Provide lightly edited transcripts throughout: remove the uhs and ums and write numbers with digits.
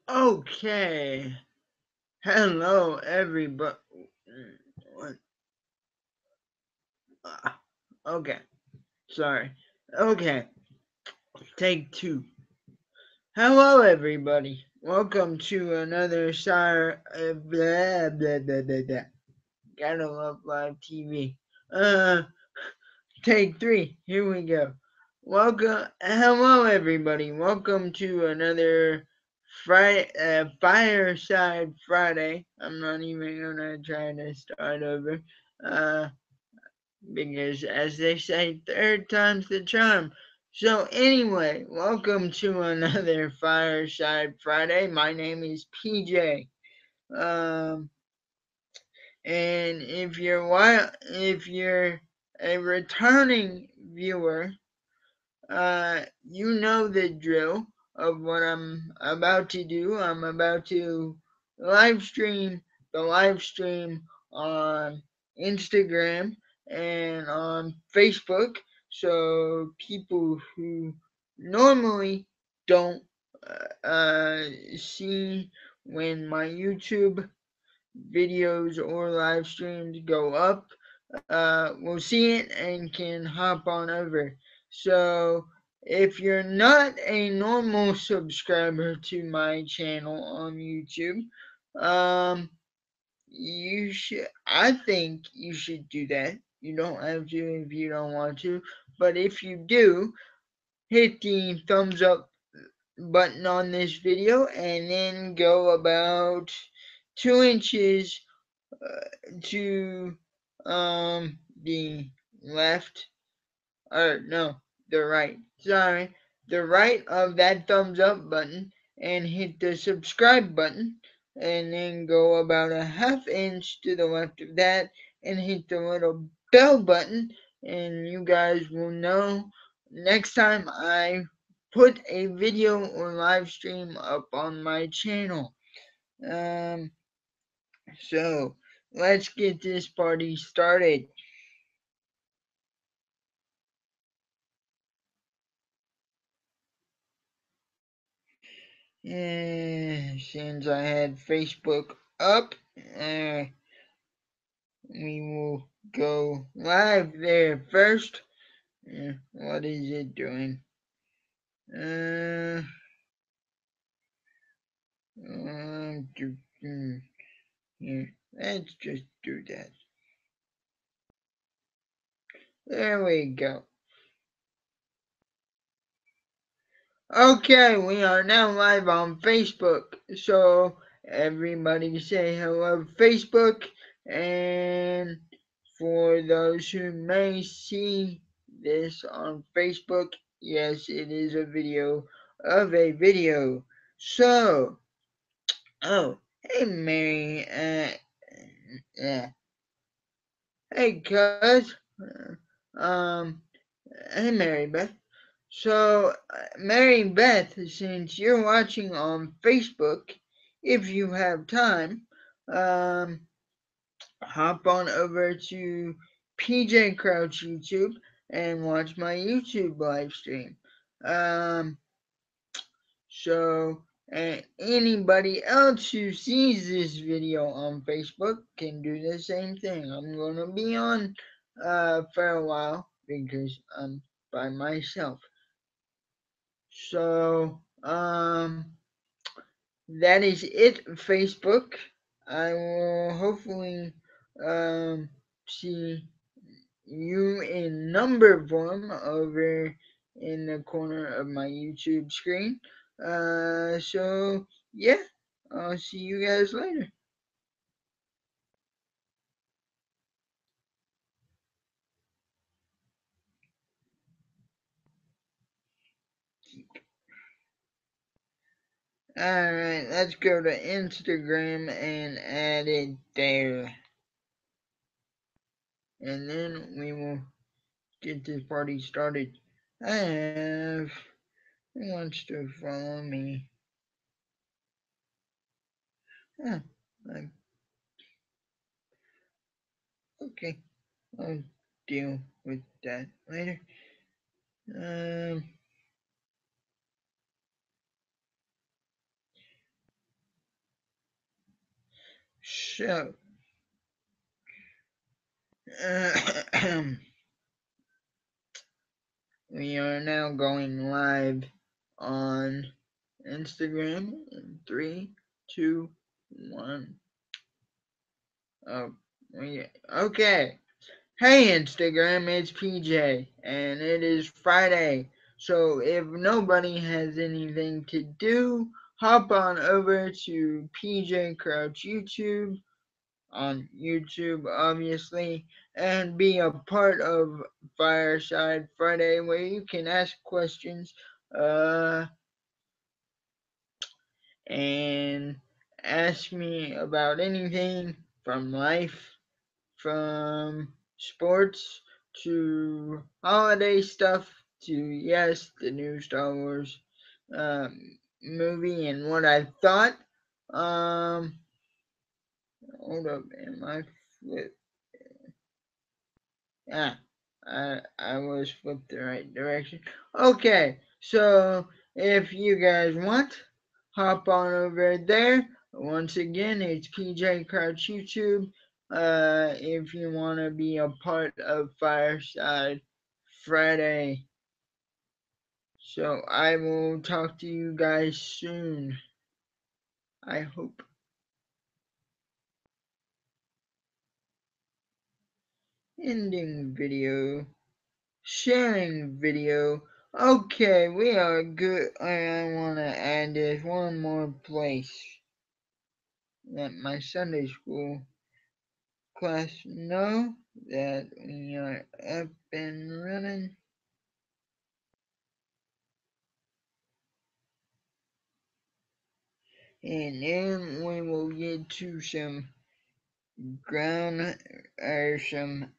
Okay. Hello, everybody. Okay. Sorry. Okay. Take two. Hello, everybody. Welcome to another blah blah blah blah blah. Gotta love live TV. Uh, take three. Here we go. Welcome. Hello, everybody. Welcome to another Fireside Friday. I'm not even gonna try to start over. Uh, because as they say, third time's the charm. So anyway, welcome to another Fireside Friday. My name is PJ. Um, and if you're a returning viewer, you know the drill of what I'm about to do. I'm about to live stream the live stream on Instagram and on Facebook. So people who normally don't see when my YouTube videos or live streams go up will see it and can hop on over. So if you're not a normal subscriber to my channel on YouTube, um, you should. I think you should do that. You don't have to if you don't want to, but if you do, hit the thumbs up button on this video and then go about 2 inches to the left, or no, the right. Sorry, the right of that thumbs up button and hit the subscribe button, and then go about a half inch to the left of that and hit the little bell button, and you guys will know next time I put a video or live stream up on my channel. Um, so let's get this party started. Since I had Facebook up, we will go live there first. What is it doing? Uh, here, let's just do that. There we go. Okay, we are now live on Facebook. So everybody say hello, Facebook. And for those who may see this on Facebook, yes, it is a video of a video. So, oh, hey Mary, yeah, hey cuz, um, hey Mary Beth. So, Mary Beth, since you're watching on Facebook, if you have time, um, hop on over to PJ Crouch YouTube and watch my YouTube live stream. Um, so, anybody else who sees this video on Facebook can do the same thing. I'm gonna be on for a while because I'm by myself. So, that is it, Facebook. I will hopefully see you in number form over in the corner of my YouTube screen. So yeah, I'll see you guys later. Alright, let's go to Instagram and add it there. And then we will get this party started. I have who wants to follow me? Huh, okay, I'll deal with that later. Um, So, we are now going live on Instagram in 3, 2, 1. Oh, okay. Hey Instagram, it's PJ, and it is Friday. So if nobody has anything to do, hop on over to PJ Crouch YouTube on YouTube, obviously, and be a part of Fireside Friday, where you can ask questions, uh, and ask me about anything from life, from sports to holiday stuff to, yes, the new Star Wars movie and what I thought. Um, hold up, am I flip? Ah, I was flipped the right direction. Okay, so if you guys want, hop on over there. Once again, it's PJ Crouch YouTube. If you want to be a part of Fireside Friday. So I will talk to you guys soon. I hope. Ending video. Sharing video. Okay, we are good. I want to add this one more place. Let my Sunday school class know that we are up and running. And then we will get to some ground or some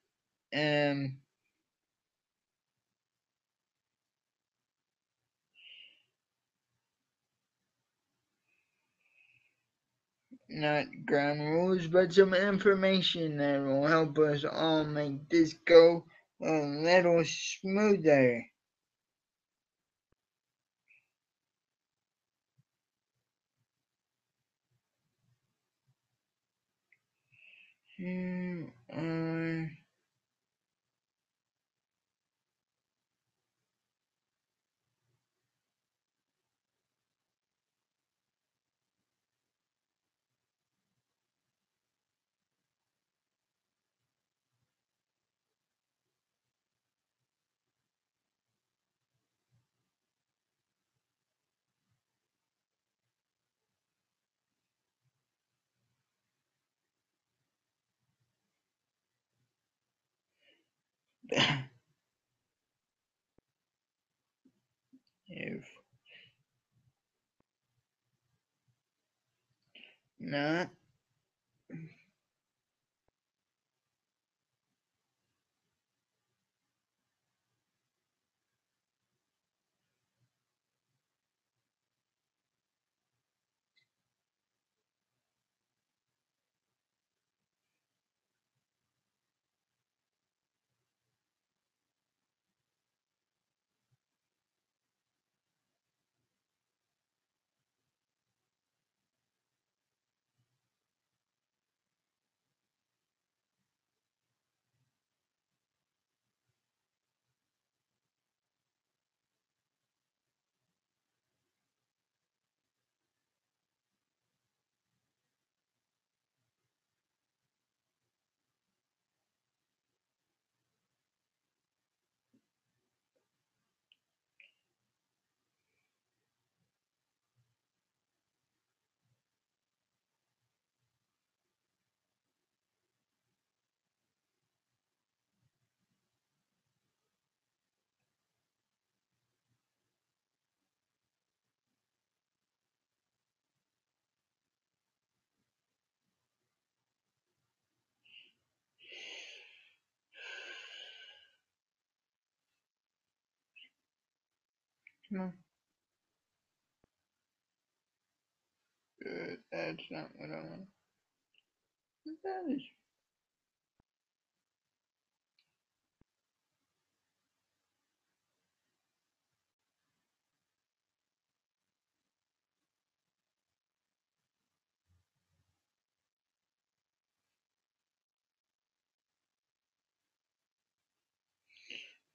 not ground rules, but some information that will help us all make this go a little smoother. Hmm. If not, no, that's not what I want. That is.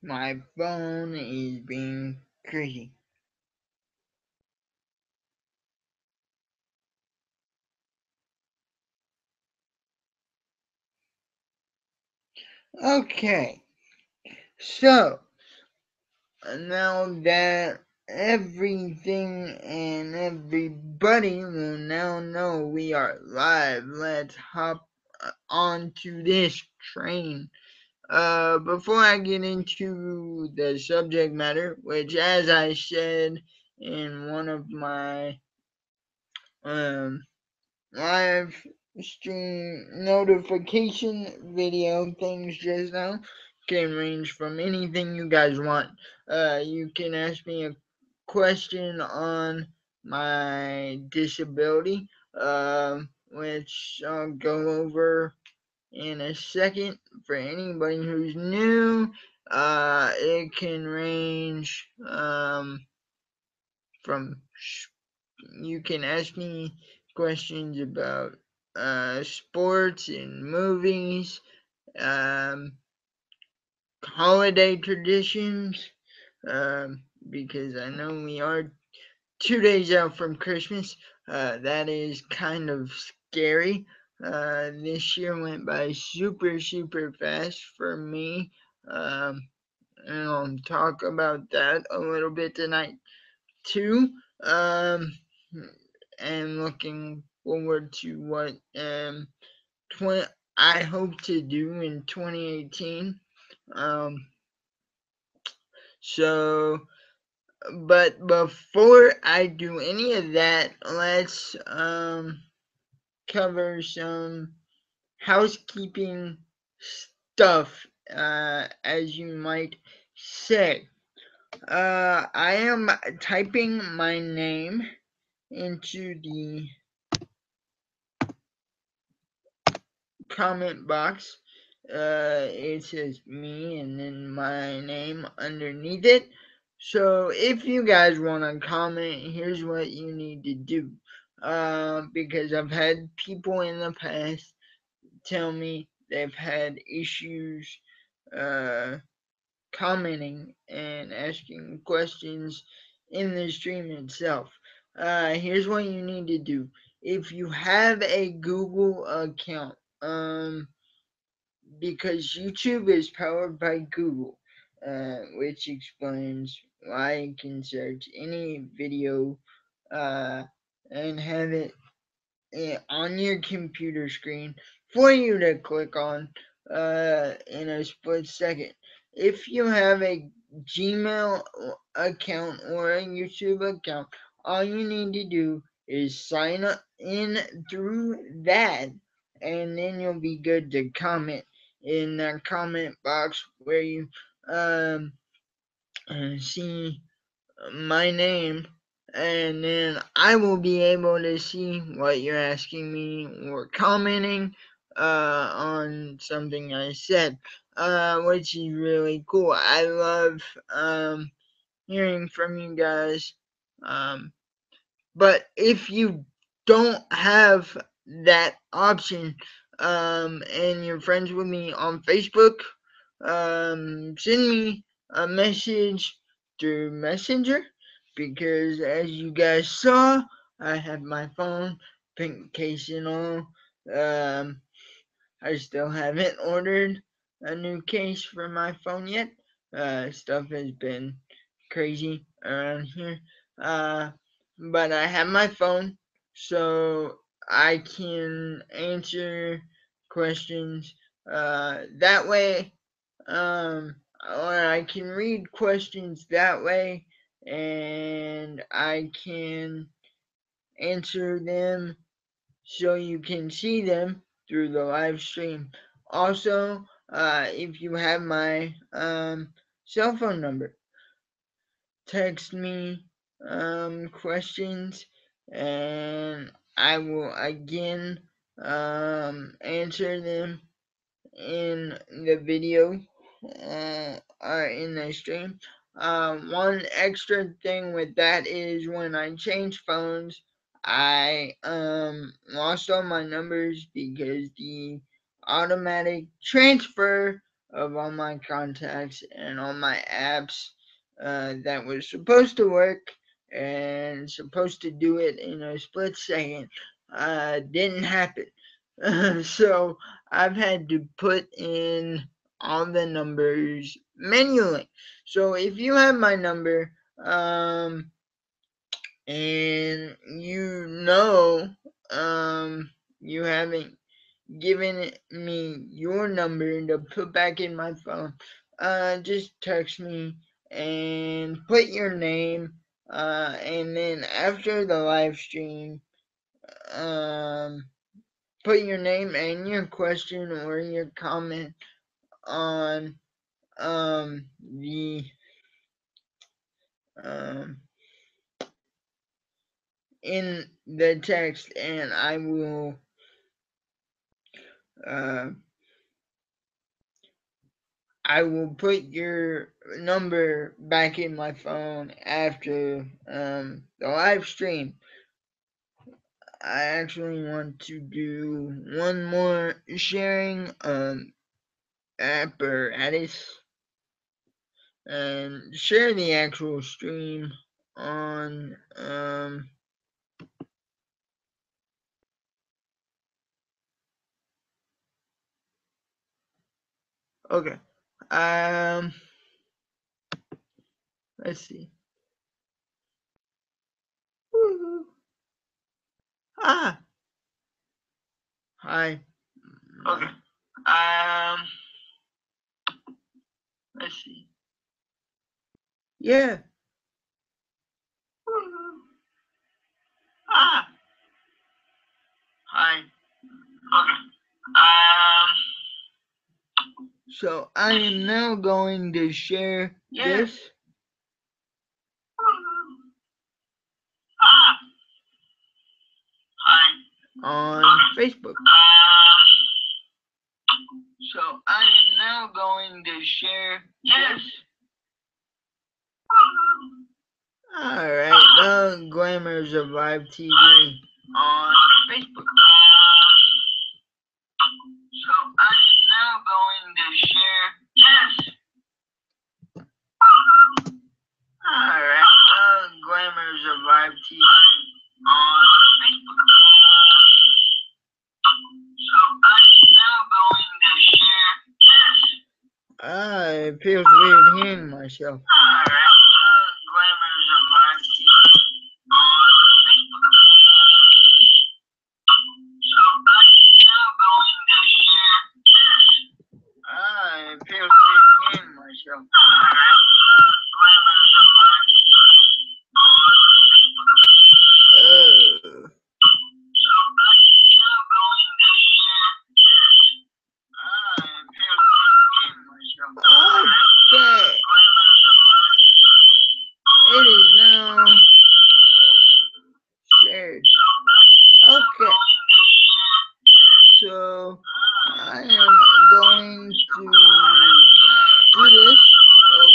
My phone is being crazy. Okay, so now that everything and everybody will now know we are live, let's hop onto this train. Before I get into the subject matter, which, as I said in one of my um, live stream notification video things just now, can range from anything you guys want. You can ask me a question on my disability, which I'll go over in a second. For anybody who's new, it can range from you can ask me questions about sports and movies, um, holiday traditions, because I know we are 2 days out from Christmas. That is kind of scary. This year went by super, super fast for me. Um, and I'll talk about that a little bit tonight too. Um, and looking forward to what 20, I hope to do in 2018. Um, so, but before I do any of that, let's cover some housekeeping stuff, as you might say. I am typing my name into the comment box. It says me and then my name underneath it. So if you guys want to comment, here's what you need to do. Because I've had people in the past tell me they've had issues uh, commenting and asking questions in the stream itself. Here's what you need to do. If you have a Google account, because YouTube is powered by Google, which explains why you can search any video uh, and have it on your computer screen for you to click on in a split second. If you have a Gmail account or a YouTube account, all you need to do is sign up in through that, and then you'll be good to comment in the comment box where you um, see my name, and then I will be able to see what you're asking me or commenting on something I said, which is really cool. I love hearing from you guys. Um, but if you don't have that option, and you're friends with me on Facebook, send me a message through Messenger, because as you guys saw, I have my phone, pink case and all. Um, I still haven't ordered a new case for my phone yet. Stuff has been crazy around here. Uh, but I have my phone, so I can answer questions that way. Or I can read questions that way, and I can answer them so you can see them through the live stream. Also, if you have my cell phone number, text me questions, and I will again answer them in the video or in the stream. One extra thing with that is when I change phones, I lost all my numbers because the automatic transfer of all my contacts and all my apps that was supposed to work and supposed to do it in a split second didn't happen. So I've had to put in all the numbers manually. So if you have my number, and you haven't given me your number to put back in my phone, just text me and put your name, and then after the live stream, um, put your name and your question or your comment on the um in the text, and uh I will put your number back in my phone after the live stream. I actually want to do one more sharing apparatus and share the actual stream on okay. Um let's see. Woo-hoo. Ah, hi. Okay. Let's see. Yeah. Woo-hoo. Ah, hi. Okay. So I am now going to share this on Facebook. So I am now going to share this. Alright, the glamours of live TV on Facebook. So I am now going to share this. Alright, the glamours of live TV on Facebook. So I am now going to share this. It feels weird hearing myself. Alright, glamours of live TV on Facebook. So I am now going to share this. It feels weird hearing myself. Alright, glamours of live TV on Facebook. So I am now going to share this. It feels weird hearing myself. Okay. It is now shared. Okay. So I am going to do this. Oh,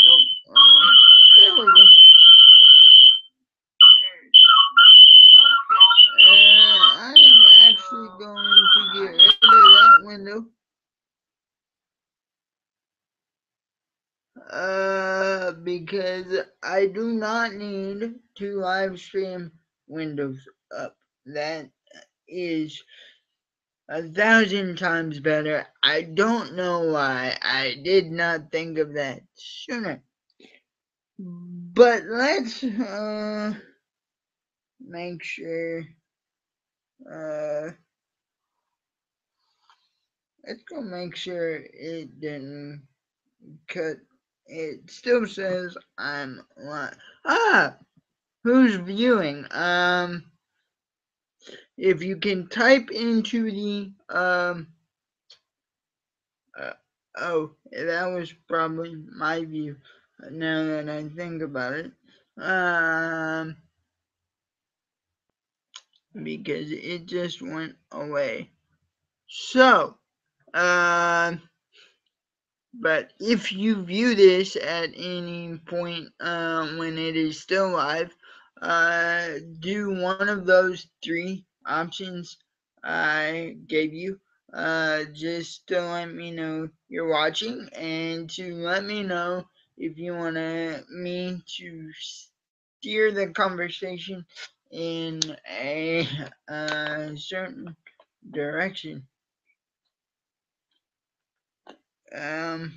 nope. There we go. I am actually going to get rid of that window. Because I do not need two live stream windows up. That is 1,000 times better. I don't know why I did not think of that sooner. But let's make sure. Let's go make sure it didn't cut. It still says I'm live. Ah, who's viewing? If you can type into the oh, that was probably my view. Now that I think about it, because it just went away. So, but if you view this at any point when it is still live, do one of those three options I gave you. just to let me know you're watching and to let me know if you want me to steer the conversation in a certain direction. Um,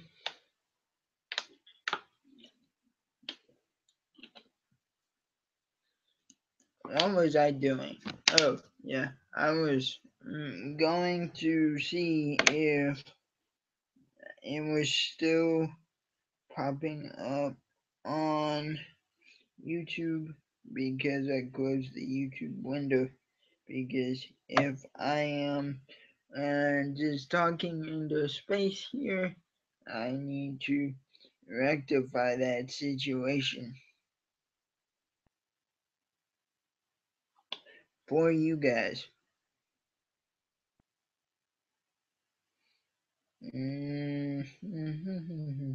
what was I doing? Oh, yeah, I was going to see if it was still popping up on YouTube because I closed the YouTube window. Because if I am just talking into space here, I need to rectify that situation for you guys. Mm-hmm.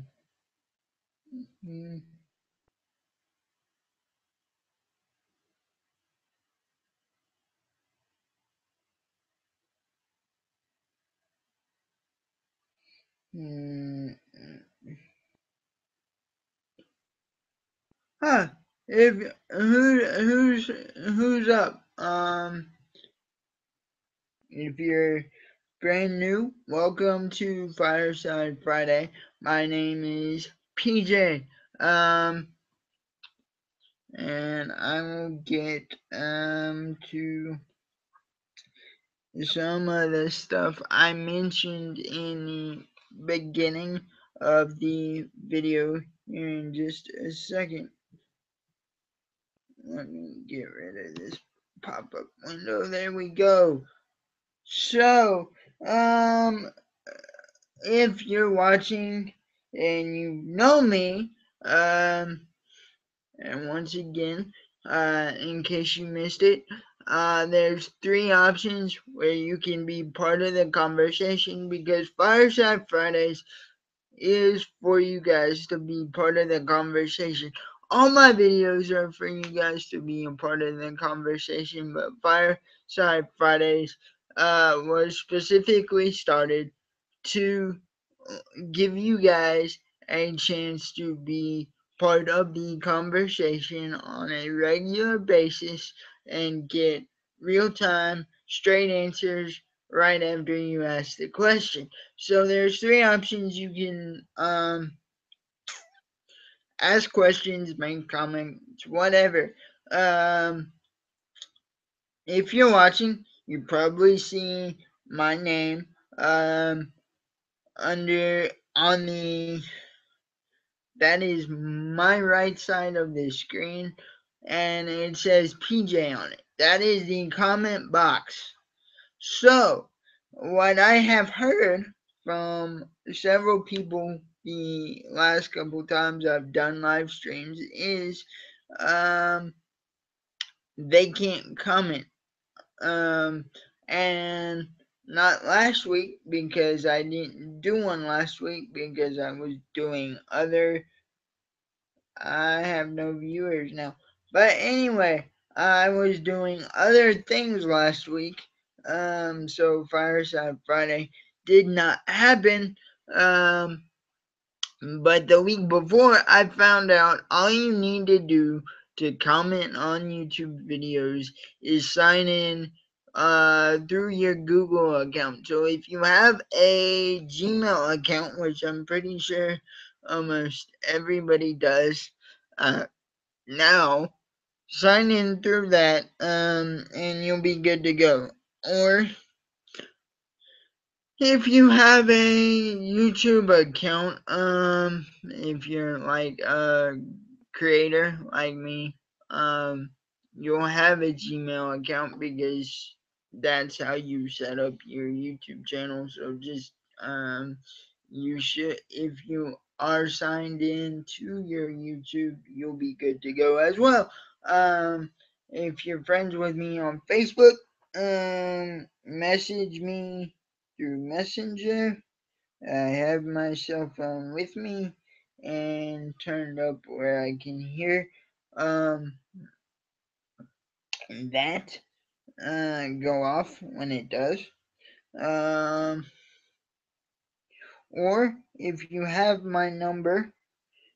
Huh? If who's up? If you're brand new, welcome to Fireside Friday. My name is PJ. Um, and I will get to some of the stuff I mentioned in the beginning of the video here in just a second. Let me get rid of this pop-up window. There we go. So, if you're watching and you know me, and once again, in case you missed it, there's three options where you can be part of the conversation because Fireside Fridays is for you guys to be part of the conversation. All my videos are for you guys to be a part of the conversation, but Fireside Fridays was specifically started to give you guys a chance to be part of the conversation on a regular basis and get real time, straight answers right after you ask the question. So there's three options you can ask questions, make comments, whatever. Um, if you're watching, you probably see my name under on the that is my right side of the screen, and it says PJ on it. That is the comment box. So, what I have heard from several people the last couple times I've done live streams is um, they can't comment. Um, and not last week because I didn't do one last week because I was doing other I have no viewers now. But anyway, I was doing other things last week. So Fireside Friday did not happen. Um, but the week before, I found out all you need to do to comment on YouTube videos is sign in through your Google account. So if you have a Gmail account, which I'm pretty sure almost everybody does, uh, now sign in through that and you'll be good to go. Or if you have a YouTube account, if you're like a creator like me, um you'll have a Gmail account because that's how you set up your YouTube channel. So just um you should, if you are signed in to your YouTube, you'll be good to go as well. If you're friends with me on Facebook, message me through Messenger. I have my cell phone with me and turned up where I can hear um, that go off when it does. Um, or if you have my number,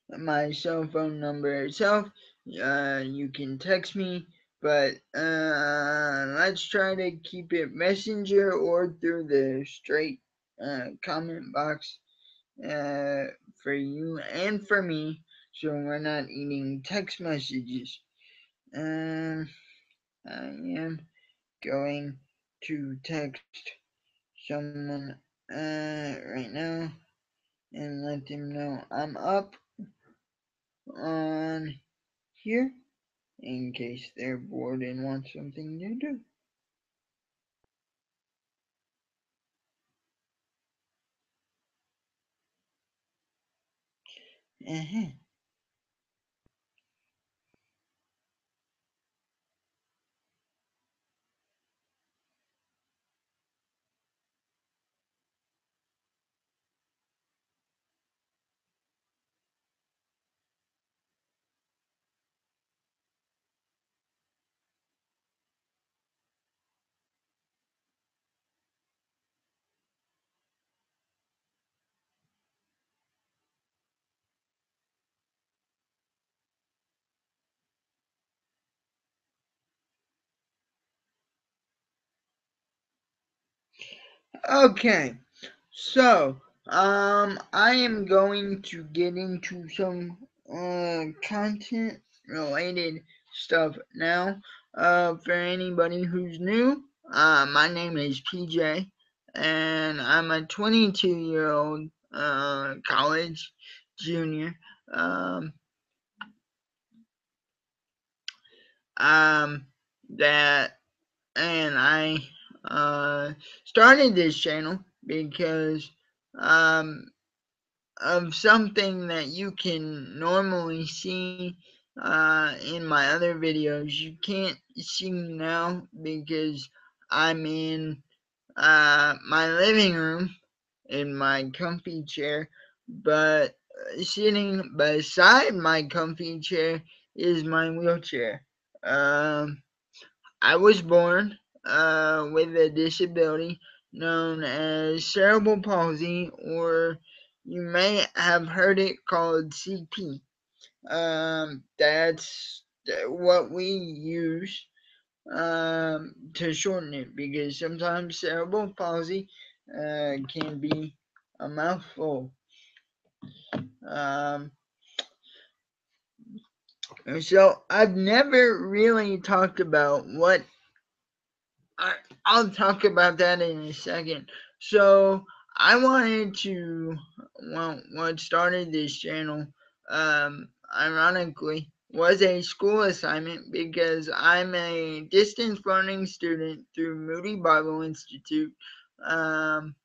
my cell phone number itself, you can text me. But let's try to keep it messenger or through the straight comment box uh, for you and for me, so we're not eating text messages. Um, I am going to text someone right now and let them know I'm up on here in case they're bored and want something to do. Uh-huh. Okay, so I am going to get into some content related stuff now. For anybody who's new, my name is PJ, and I'm a 22-year-old college junior. Um, um, that and I uh started this channel because um of something that you can normally see in my other videos. You can't see me now because I'm in my living room in my comfy chair, but sitting beside my comfy chair is my wheelchair. Um, I was born with a disability known as cerebral palsy, or you may have heard it called CP. That's what we use to shorten it because sometimes cerebral palsy can be a mouthful. Um, so I've never really talked about what I, I'll talk about that in a second. So I wanted to, well, what started this channel, ironically, was a school assignment because I'm a distance learning student through Moody Bible Institute, um,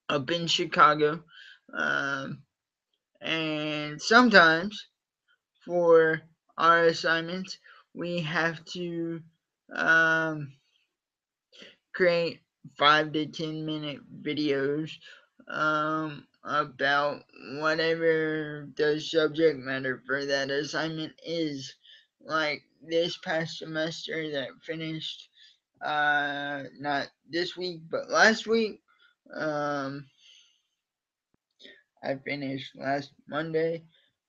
up in Chicago, um, and sometimes for our assignments we have to um, create 5 to 10 minute videos about whatever the subject matter for that assignment is. Like this past semester that finished, not this week but last week. Um, I finished last Monday.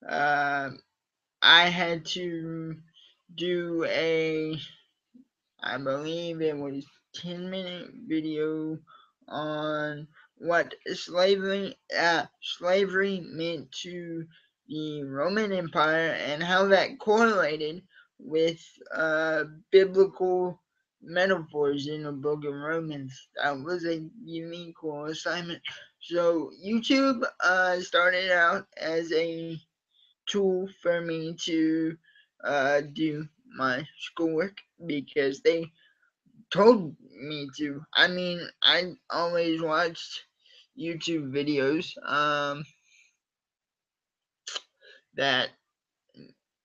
Uh, I had to do I believe it was 10-minute video on what slavery meant to the Roman Empire and how that correlated with biblical metaphors in the book of Romans. That was a unique cool assignment. So YouTube started out as a tool for me to do my schoolwork because they told me to. I mean, I always watched YouTube videos that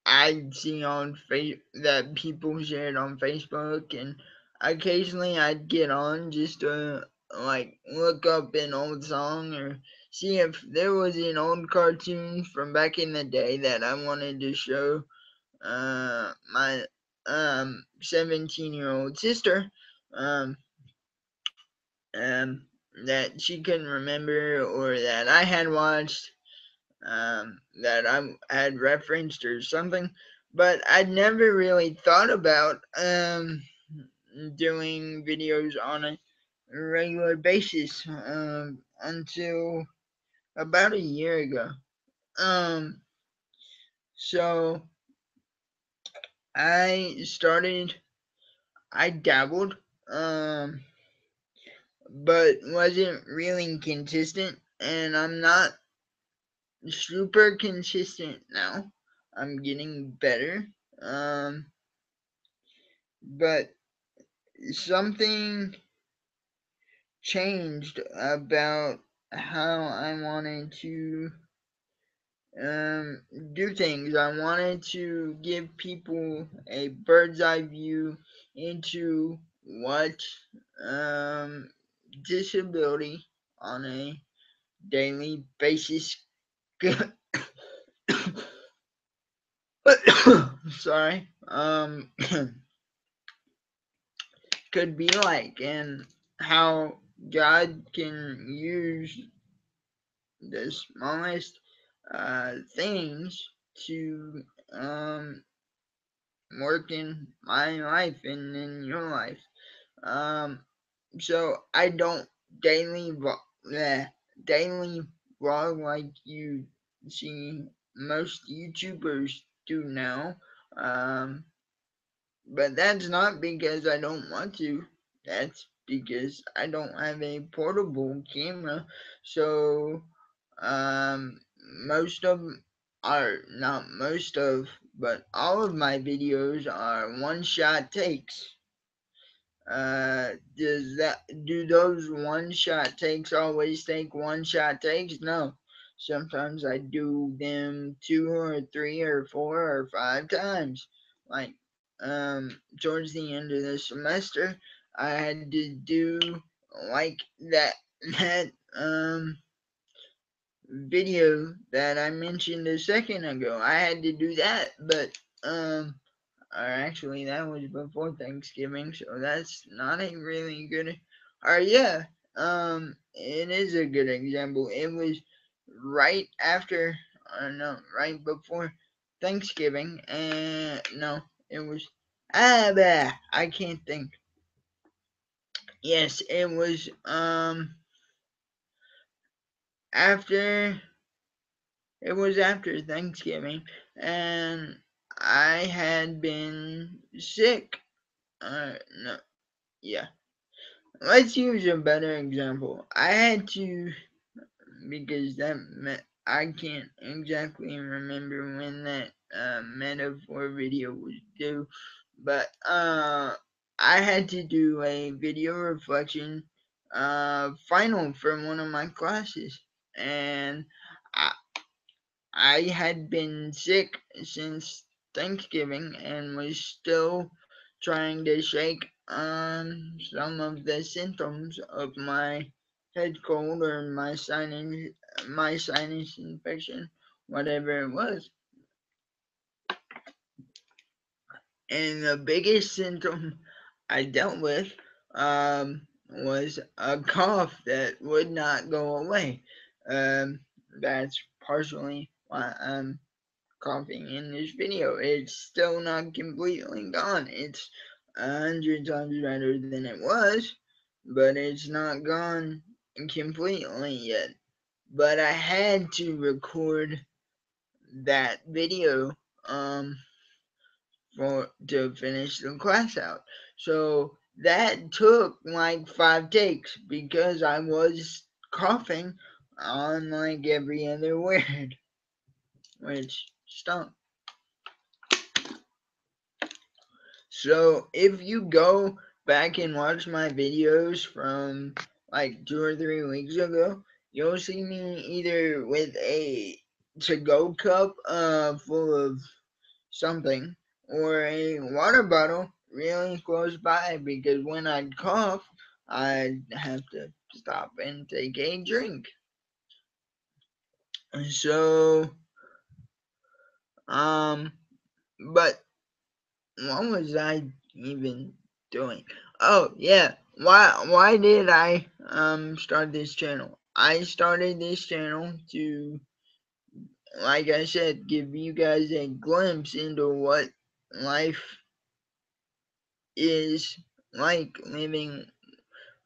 I'd see on that people shared on Facebook, and occasionally I'd get on just to like look up an old song or see if there was an old cartoon from back in the day that I wanted to show my 17-year-old sister. Um, um, that she couldn't remember or that I had watched, that I had referenced or something. But I'd never really thought about doing videos on a regular basis until about a year ago. Um, so I started, I dabbled, um, but wasn't really consistent, and I'm not super consistent now. I'm getting better. Um, but something changed about how I wanted to um, do things. I wanted to give people a bird's eye view into what um, disability on a daily basis sorry could be like, and how God can use the smallest things to um, work in my life and in your life. Um, so I don't daily daily vlog like you see most YouTubers do now. Um, but that's not because I don't want to. That's because I don't have a portable camera. So um, most of are not most of, but all of my videos are one shot takes. Does that do those one shot takes always take one shot takes? No. Sometimes I do them two or three or four or five times. Like towards the end of the semester, I had to do like that video that I mentioned a second ago. I had to do that, but or actually that was before Thanksgiving, so that's not a really good. Or yeah, it is a good example. It was right after, or no, right before Thanksgiving, and no, it was I can't think. Yes, it was after Thanksgiving, and I had been sick. No, yeah. Let's use a better example. I had to, because I can't exactly remember when that metaphor video was due, but I had to do a video reflection final for one of my classes, and I, I had been sick since Thanksgiving and was still trying to shake some of the symptoms of my head cold or my sinus infection, whatever it was. And the biggest symptom I dealt with was a cough that would not go away. Um, that's partially why I'm coughing in this video. It's still not completely gone. It's 100 times better than it was, but it's not gone completely yet. But I had to record that video for to finish the class out. So that took like 5 takes because I was coughing on like every other word, which stunk. So if you go back and watch my videos from like 2 or 3 weeks ago, you'll see me either with a to-go cup full of something or a water bottle really close by, because when I'd cough, I'd have to stop and take a drink. So um but what was I even doing? Oh yeah, why did I start this channel. I started this channel to, like I said, give you guys a glimpse into what life is like living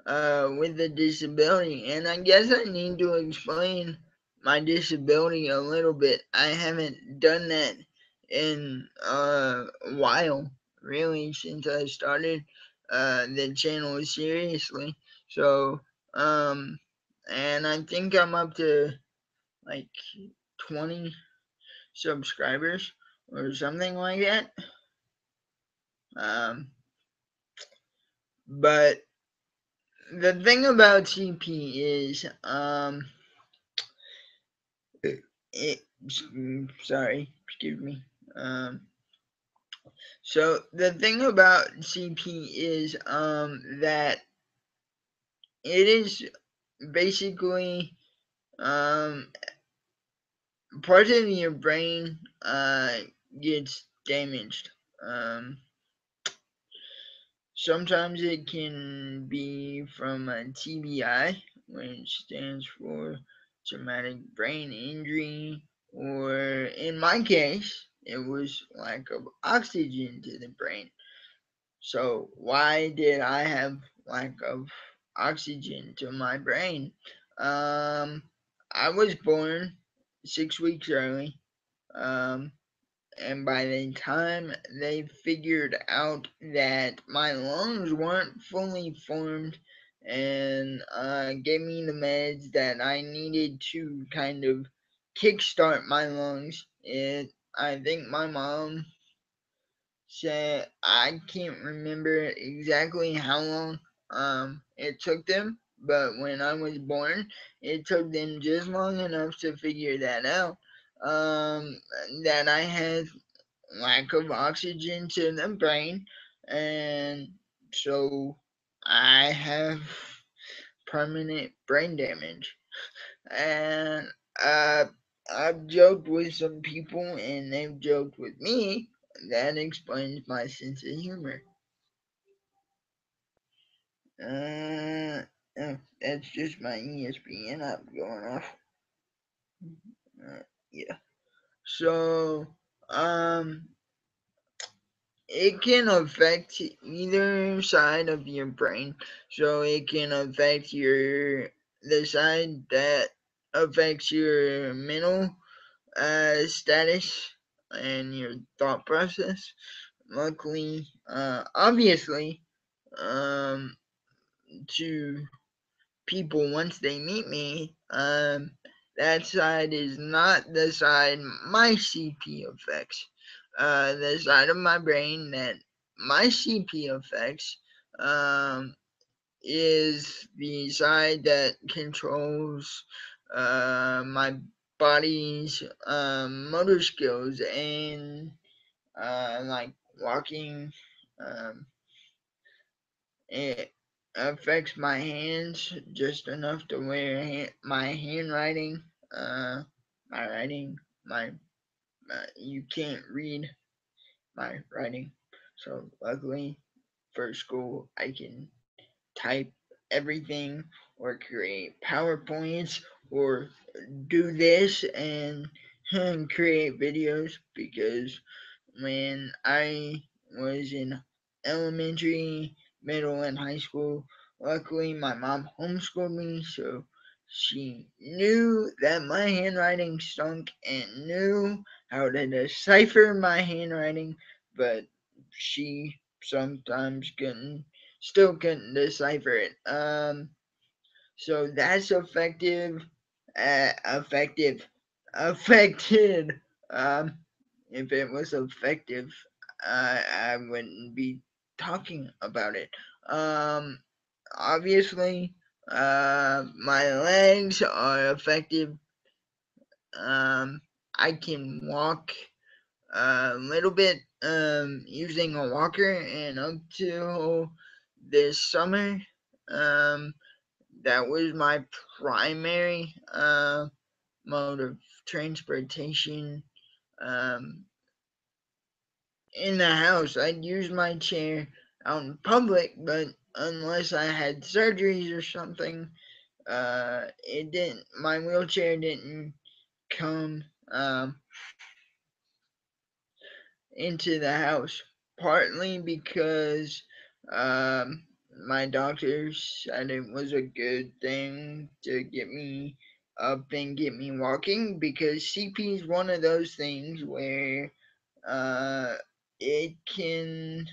with a disability. And I guess I need to explain my disability a little bit. I haven't done that in a while, really, since I started the channel seriously. So, um, and I think I'm up to like 20 subscribers or something like that. Um, but the thing about CP is, it, sorry, excuse me. Um, so the thing about CP is, that it is basically, um, part of your brain, gets damaged. Um, Sometimes it can be from a TBI, which stands for traumatic brain injury, or in my case, it was lack of oxygen to the brain. So, why did I have lack of oxygen to my brain? Um, I was born 6 weeks early. Um, and by the time they figured out that my lungs weren't fully formed and gave me the meds that I needed to kind of kickstart my lungs, I think my mom said, I can't remember exactly how long it took them, but when I was born, it took them just long enough to figure that out. Um, that I had lack of oxygen to the brain, and so I have permanent brain damage. And uh, I've joked with some people, and they've joked with me. That explains my sense of humor. Oh, that's just my ESPN app going off. Yeah. So, um, it can affect either side of your brain. So it can affect the side that affects your mental status and your thought process. Luckily, obviously, um, to people once they meet me, that side is not the side my CP affects. The side of my brain that my CP affects, um, is the side that controls my body's motor skills and like walking. Um, it affects my hands just enough to where my handwriting, uh, my writing, my you can't read my writing. So luckily for school, I can type everything or create PowerPoints or do this and create videos because when I was in elementary, middle, and high school. Luckily, my mom homeschooled me, so she knew that my handwriting stunk and knew how to decipher my handwriting, but she sometimes still couldn't decipher it. So that's effective, affected. Um, if it was effective, I wouldn't be talking about it. Um, Obviously, my legs are effective. Um, I can walk a little bit using a walker, and up till this summer, um, that was my primary mode of transportation um, in the house. I'd use my chair out in public, but unless I had surgeries or something. It didn't. My wheelchair didn't come into the house, partly because um, my doctor said it was a good thing to get me up and get me walking, because CP is one of those things where uh, it can,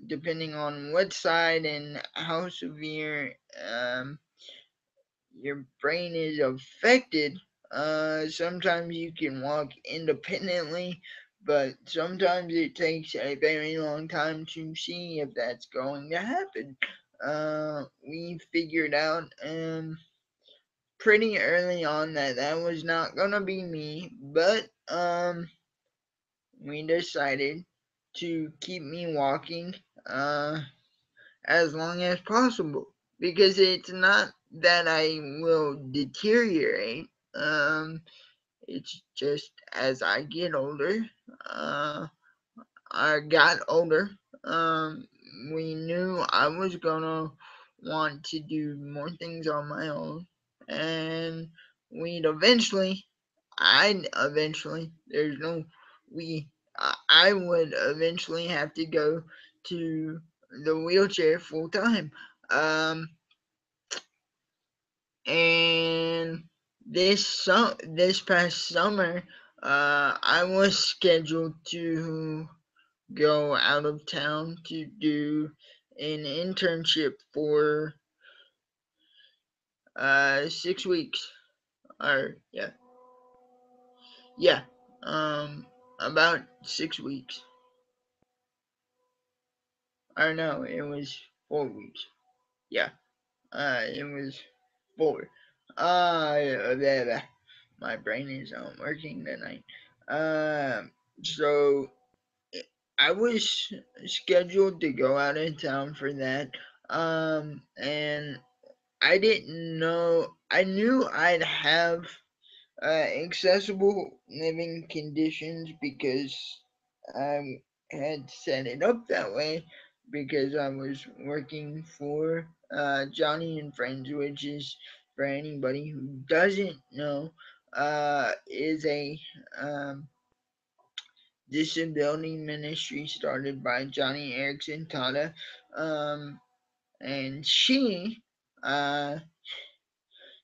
depending on what side and how severe um, your brain is affected. Sometimes you can walk independently, but sometimes it takes a very long time to see if that's going to happen. We figured out pretty early on that that was not gonna be me, but we decided to keep me walking uh, as long as possible, because it's not that I will deteriorate. Um, it's just as I get older, uh, I got older. Um, we knew I was gonna want to do more things on my own, and we'd eventually, I'd eventually, there's no we, I would eventually have to go to the wheelchair full time. Um, and this past summer, I was scheduled to go out of town to do an internship for 6 weeks. Or yeah, um, about 6 weeks. Or no, it was 4 weeks. Yeah, it was four. Blah, blah. My brain is not working tonight. So I was scheduled to go out of town for that. And I didn't know. I knew I'd have accessible living conditions because I had set it up that way, because I was working for Johnny and Friends, which is, for anybody who doesn't know, is a um, disability ministry started by Johnny Erickson Tata. Um, and she, uh,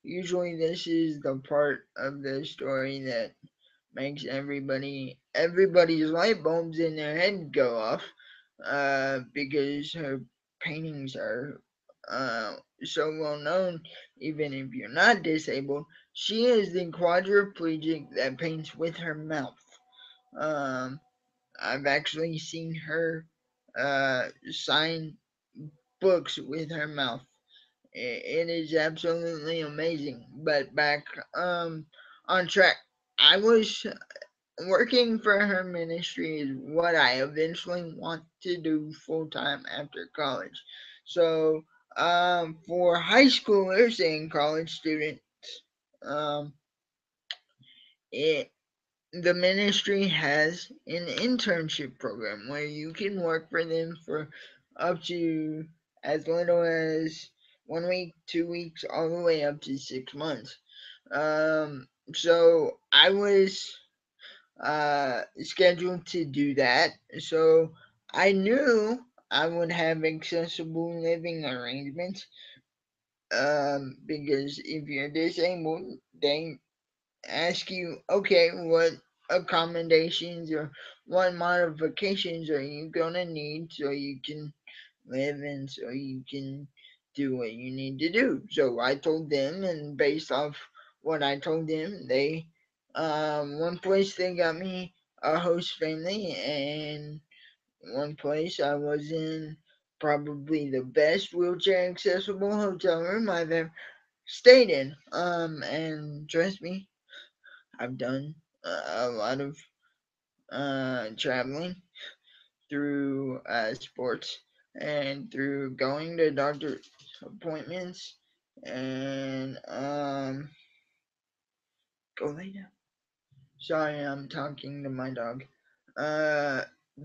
usually this is the part of the story that makes everybody's light bulbs in their head go off, because her paintings are so well known. Even if you're not disabled, she is the quadriplegic that paints with her mouth. um, I've actually seen her sign books with her mouth. It is absolutely amazing. But back on track, I was working for her ministry is what I eventually want to do full time after college. So, for high schoolers and college students, um, it the ministry has an internship program where you can work for them for up to as little as 1 week, 2 weeks, all the way up to 6 months. Um, so I was scheduled to do that. So I knew I would have accessible living arrangements. Because if you're disabled, they ask you, okay, what accommodations or what modifications are you gonna need so you can live and so you can do what you need to do. So I told them, and based off what I told them, one place they got me a host family, and one place I was in probably the best wheelchair accessible hotel room I've ever stayed in. And trust me, I've done a lot of traveling through sports and through going to doctor appointments, and go lay down. Sorry, I'm talking to my dog. Uh,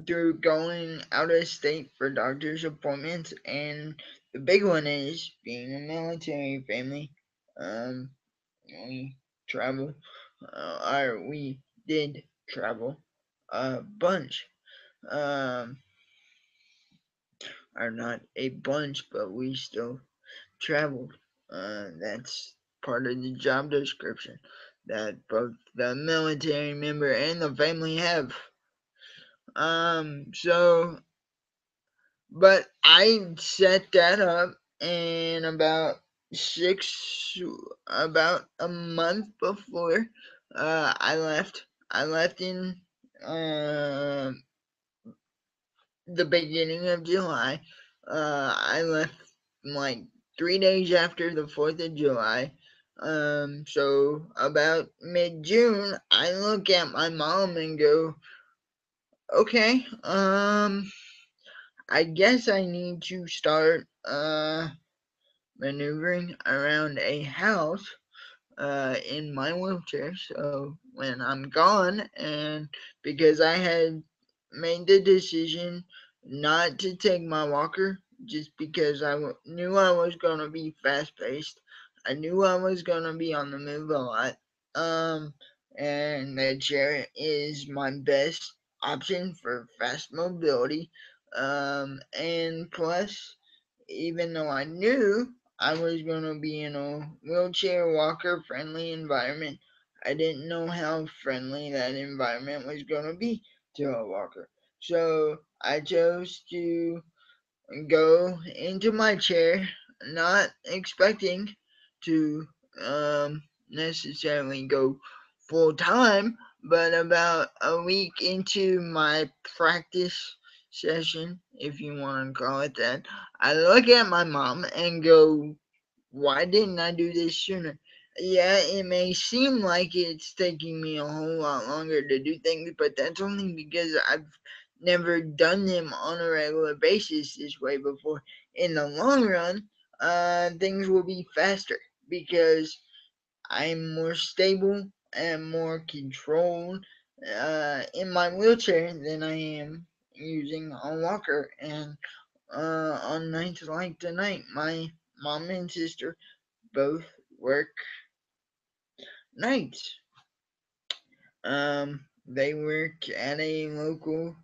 through going out of state for doctor's appointments and the big one is being a military family. Um, we travel, or we did travel a bunch. Um, or not a bunch, but we still traveled. That's part of the job description that both the military member and the family have. So, but I set that up and about a month before I left. I left in uh, the beginning of July. I left like 3 days after the 4th of July. So about mid June, I look at my mom and go, okay, I guess I need to start maneuvering around a house in my wheelchair. So when I'm gone, and because I had made the decision not to take my walker, just because knew I was going to be fast paced, I knew I was going to be on the move a lot. Um, and the chair is my best option for fast mobility. And plus, even though I knew I was going to be in a wheelchair walker friendly environment, I didn't know how friendly that environment was going to be to a walker. So I chose to go into my chair, not expecting to necessarily go full time, but about a week into my practice session, if you want to call it that, I look at my mom and go, why didn't I do this sooner? Yeah, it may seem like it's taking me a whole lot longer to do things, but that's only because I've never done them on a regular basis this way before. In the long run, things will be faster because I'm more stable and more controlled in my wheelchair than I am using a walker. And on nights like tonight, my mom and sister both work nights. They work at a local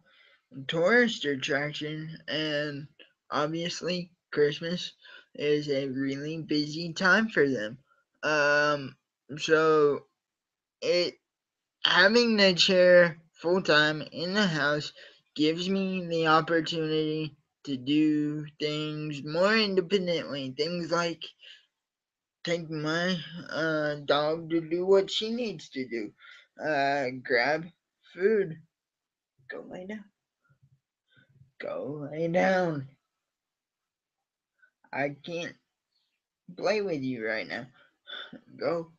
tourist attraction, and obviously, Christmas is a really busy time for them. Um, so it having the chair full time in the house gives me the opportunity to do things more independently. Things like take my dog to do what she needs to do. Grab food. Go lay down. Go lay down. I can't play with you right now. Go.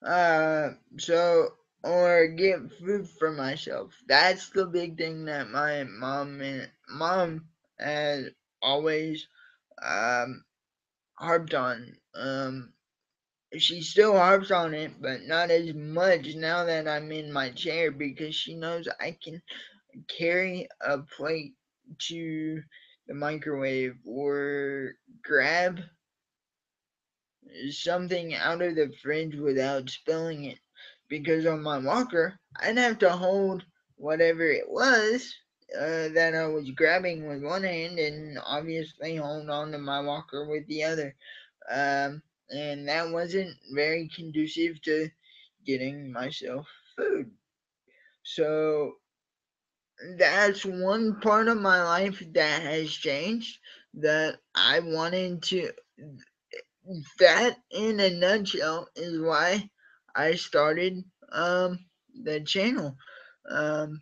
Uh, so or get food for myself. That's the big thing that my mom has always um harped on. She still harps on it, but not as much now that I'm in my chair because she knows I can carry a plate to the microwave or grab something out of the fridge without spilling it. Because on my walker, I'd have to hold whatever it was that I was grabbing with one hand and obviously hold on to my walker with the other. Um, and that wasn't very conducive to getting myself food. So that's one part of my life that has changed that I wanted to. That, in a nutshell, is why I started the channel. Um,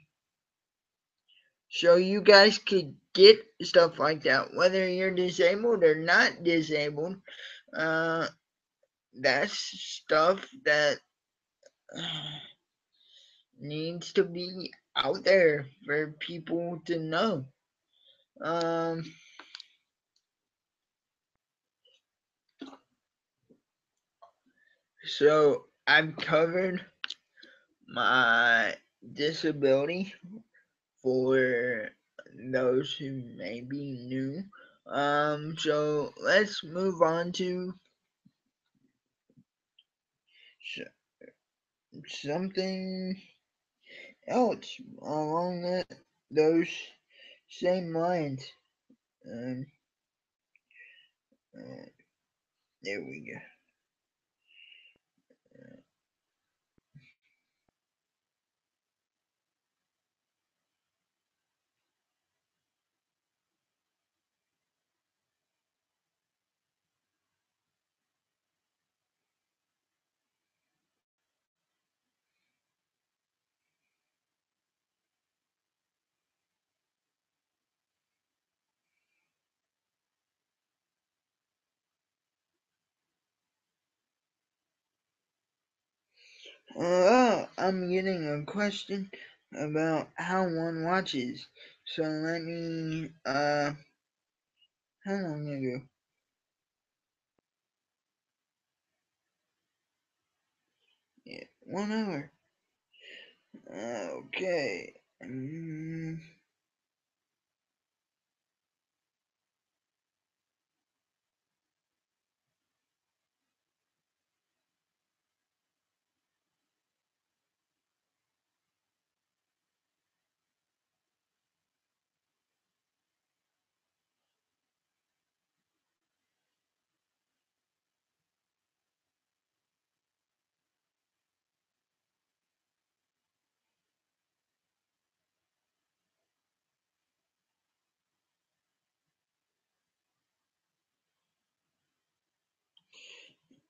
so you guys could get stuff like that, whether you're disabled or not disabled. Uh, that's stuff that needs to be out there for people to know. Um, so I've covered my disability for those who may be new. So let's move on to something else along those same lines. Um, uh, there we go. I'm getting a question about how one watches. So let me, how long ago? Yeah, 1 hour. Okay.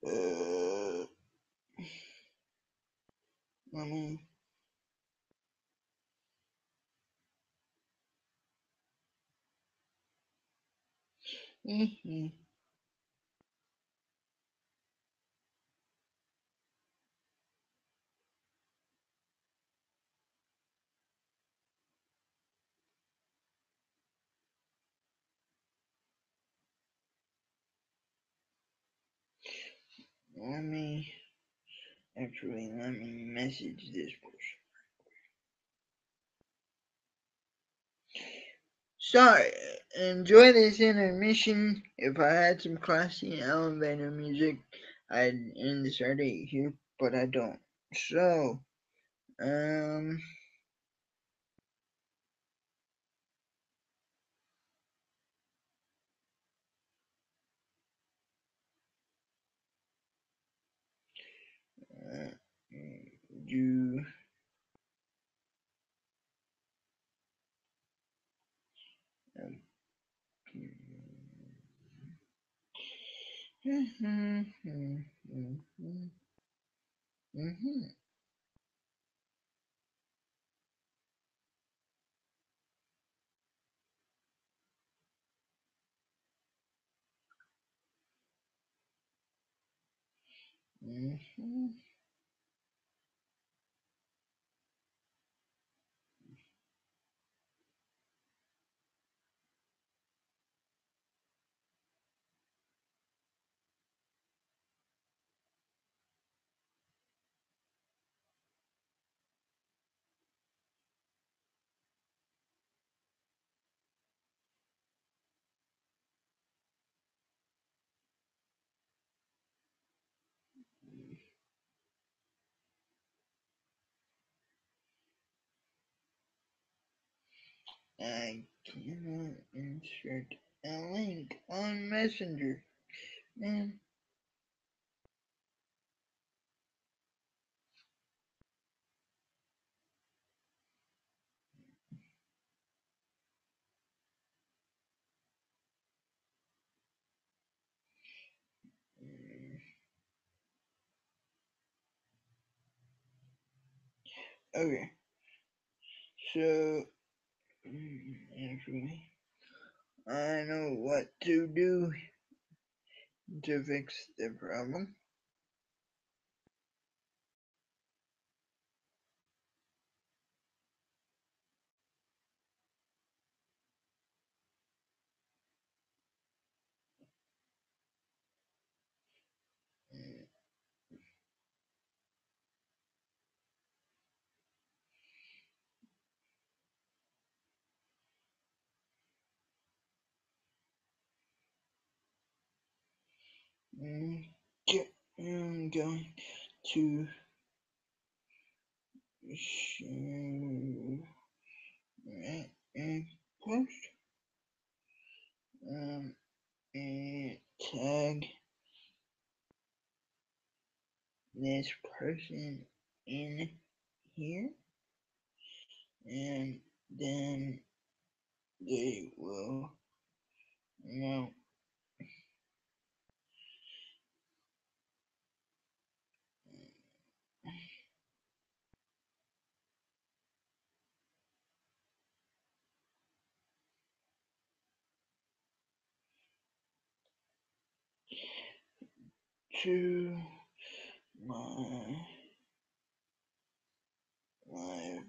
Uh, let me. Let me. Actually, let me message this person. Sorry, enjoy this intermission. If I had some classy elevator music, I'd end this right here, but I don't. So, um, uh, you, um, I cannot insert a link on Messenger. Man, okay, so actually, I know what to do to fix the problem. Okay, I'm going to share a post and tag this person in here, and then they will know to my live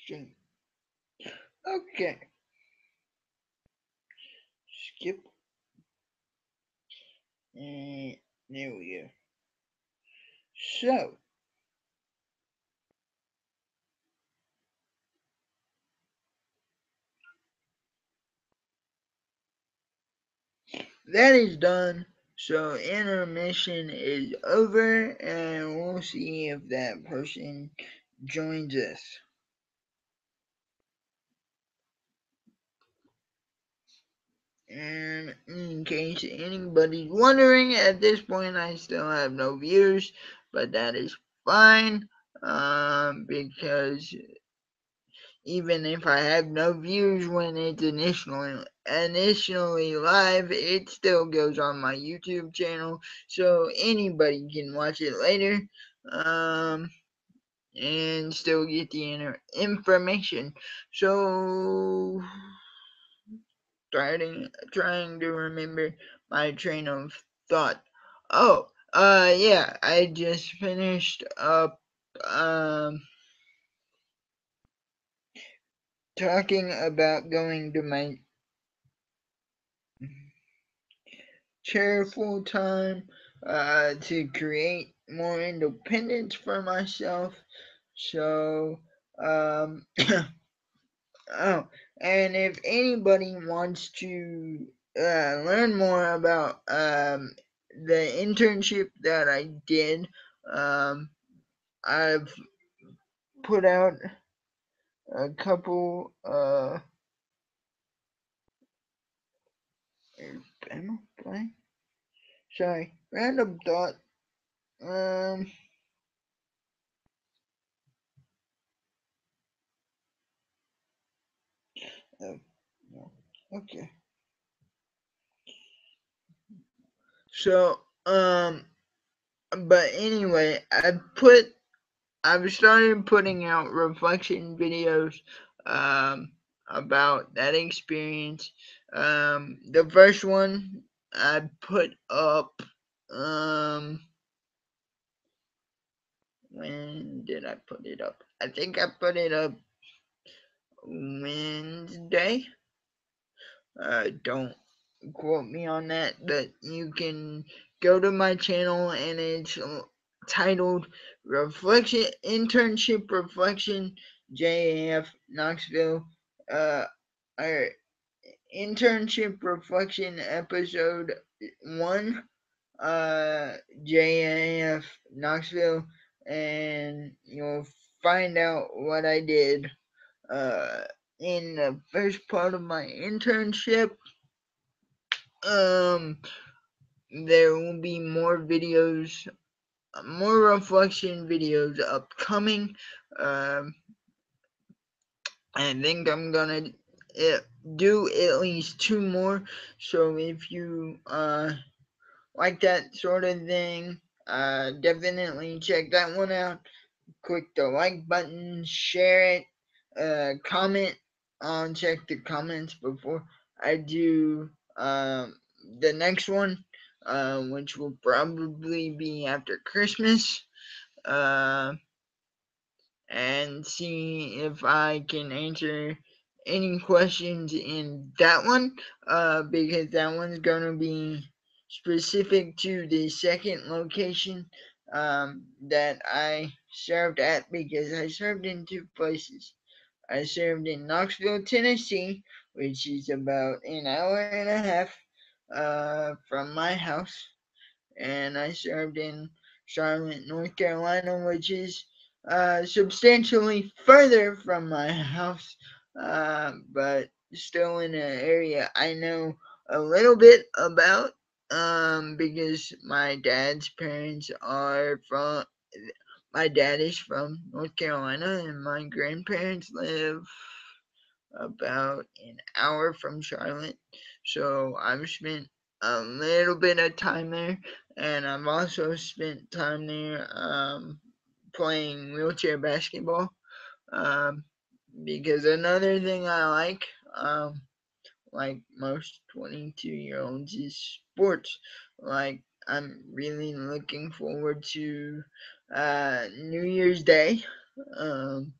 stream. Okay, skip, and there we go. So, that is done. So intermission is over, and we'll see if that person joins us. And in case anybody's wondering, at this point I still have no views, but that is fine, because even if I have no views when it's initially live, it still goes on my YouTube channel, so anybody can watch it later, and still get the information. So trying to remember my train of thought. Oh, yeah, I just finished up talking about going to my chair full time to create more independence for myself. So, um, oh, and if anybody wants to learn more about the internship that I did, I've put out a couple. Am I playing? Sorry, random thought. Um, oh, no. Okay. So, but anyway, I've started putting out reflection videos, um, about that experience. The first one I put up, um, when did I put it up? I think I put it up Wednesday. Don't quote me on that, but you can go to my channel and it's titled Reflection Internship Reflection JAF Knoxville. Our internship reflection episode 1, JAF Knoxville, and you'll find out what I did uh, in the first part of my internship. Um, there will be more videos, more reflection videos upcoming. Um, I think I'm gonna do at least 2 more. So if you like that sort of thing, definitely check that one out. Click the like button, share it, comment. I'll check the comments before I do the next one, which will probably be after Christmas, uh, and see if I can answer any questions in that one, because that one's gonna be specific to the second location that I served at because I served in two places. I served in Knoxville, Tennessee, which is about an hour and a half from my house, and I served in Charlotte, North Carolina, which is substantially further from my house, but still in an area I know a little bit about because my dad is from North Carolina, and my grandparents live about an hour from Charlotte. So I've spent a little bit of time there, and I've also spent time there playing wheelchair basketball. Um, because another thing I like most 22-year-olds, is sports. Like, I'm really looking forward to New Year's Day. Um,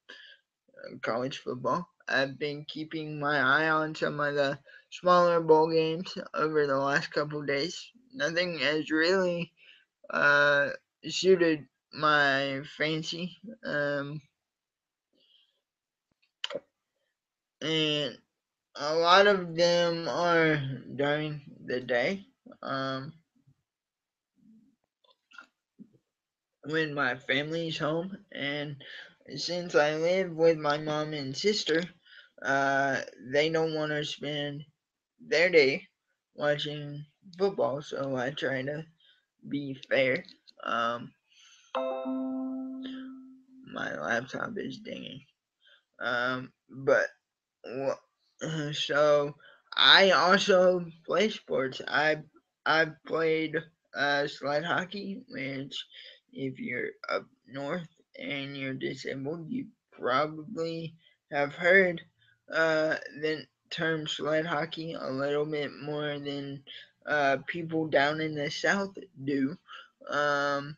College football. I've been keeping my eye on some of the smaller bowl games over the last couple of days. Nothing has really uh, suited my fancy, and a lot of them are during the day. Um, when my family's home, and since I live with my mom and sister, uh, they don't want to spend their day watching football, so I try to be fair. Um, my laptop is dinging. But so I also play sports. I've played sled hockey, which if you're up north and you're disabled, you probably have heard the term sled hockey a little bit more than people down in the south do. Um,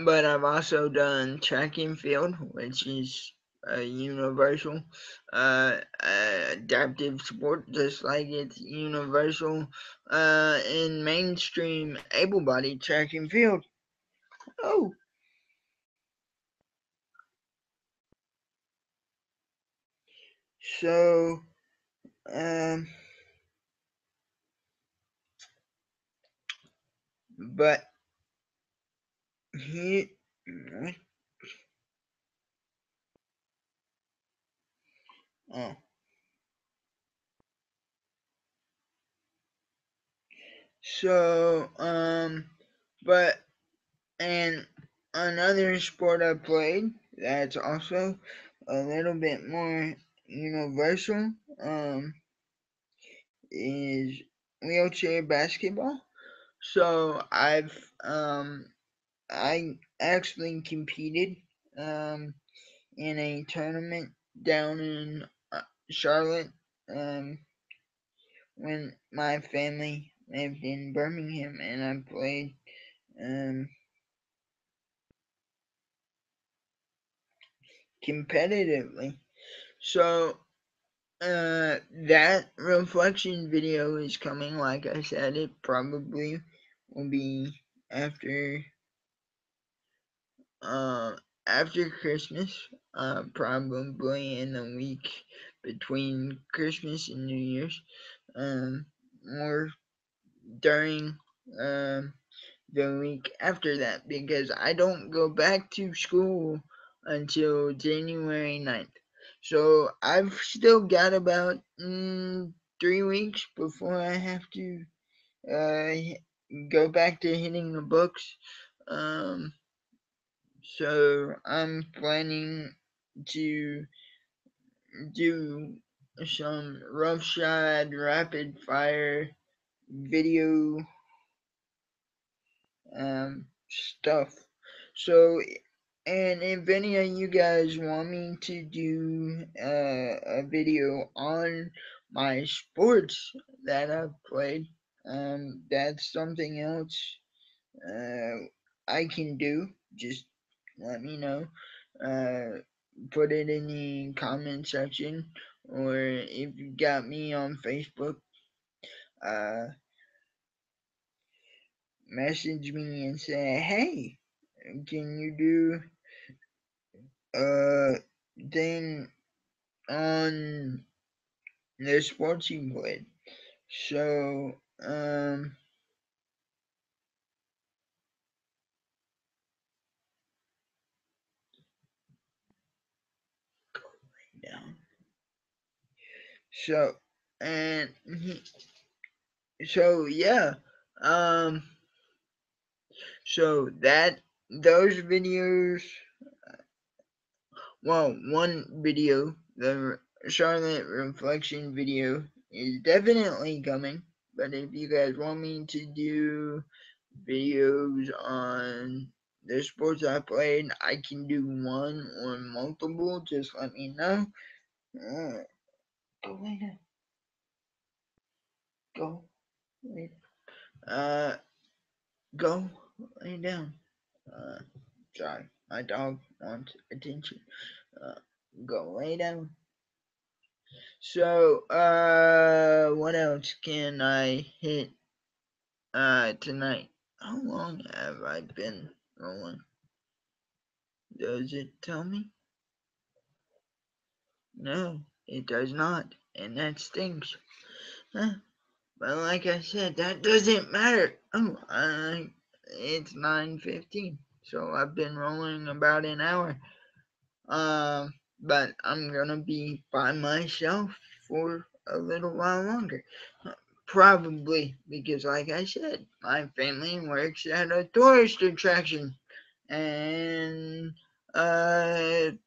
but I've also done track and field, which is a universal adaptive sport, just like it's universal in mainstream able-bodied track and field. Oh, so um, but he, oh, so but and another sport I played that's also a little bit more universal is wheelchair basketball. So I actually competed um in a tournament down in Charlotte um when my family lived in Birmingham, and I played um competitively. So that reflection video is coming. Like I said, it probably will be after uh, after Christmas, probably in the week between Christmas and New Year's, um, or during um, the week after that, because I don't go back to school until January 9th. So I've still got about 3 weeks before I have to go back to hitting the books. Um, so I'm planning to do some roughshod rapid fire video stuff. So, and if any of you guys want me to do a video on my sports that I've played, that's something else I can do. Just let me know. Uh, put it in the comment section, or if you got me on Facebook, uh, message me and say, hey, can you do a thing on the sports you played? So, yeah. So, and so yeah, um, so that those videos, well, one video, the Charlotte reflection video, is definitely coming. But if you guys want me to do videos on the sports I played, I can do one or multiple. Just let me know. Uh, go lay down. Go lay. Uh, go lay down. Uh, sorry, my dog wants attention. Uh, go lay down. So, what else can I hit tonight? How long have I been rolling? Does it tell me? No, it does not, and that stinks. Huh? But like I said, that doesn't matter. Oh, it's 9:15, so I've been rolling about an hour. But I'm gonna be by myself for a little while longer. Probably because, like I said, my family works at a tourist attraction. And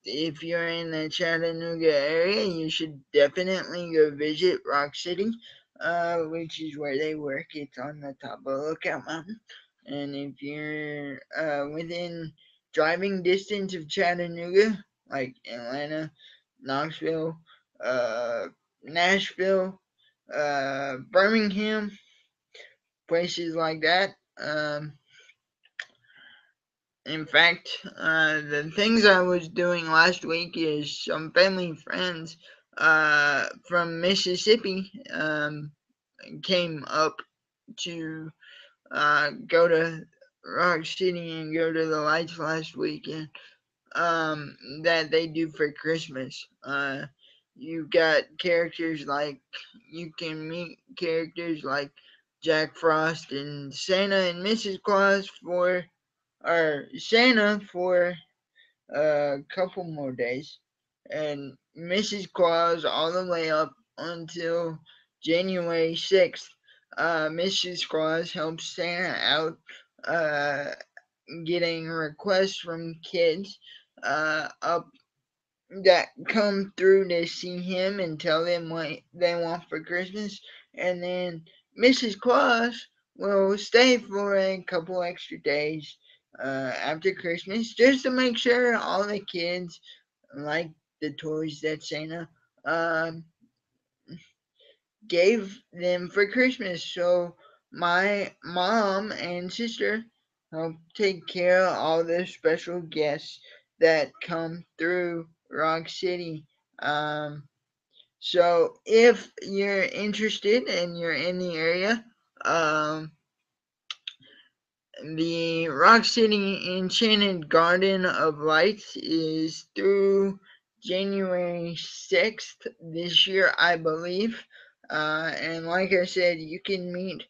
if you're in the Chattanooga area, you should definitely go visit Rock City, which is where they work. It's on the top of Lookout Mountain. And if you're within driving distance of Chattanooga, like Atlanta, Knoxville, uh, Nashville, Birmingham, places like that. In fact, the things I was doing last week is some family friends from Mississippi came up to go to Rock City and go to the lights last weekend um, that they do for Christmas. You got characters like you can meet characters like Jack Frost and Santa and Mrs. Claus for or Santa for a couple more days, and Mrs. Claus all the way up until January 6th. Mrs. Claus helps Santa out, uh, getting requests from kids up that come through to see him and tell them what they want for Christmas, and then Mrs. Claus will stay for a couple extra days after Christmas just to make sure all the kids like the toys that Santa um, gave them for Christmas. So my mom and sister help take care of all the special guests that come through Rock City. Um, so if you're interested and you're in the area, um, the Rock City Enchanted Garden of Lights is through January 6th this year, I believe. And like I said, you can meet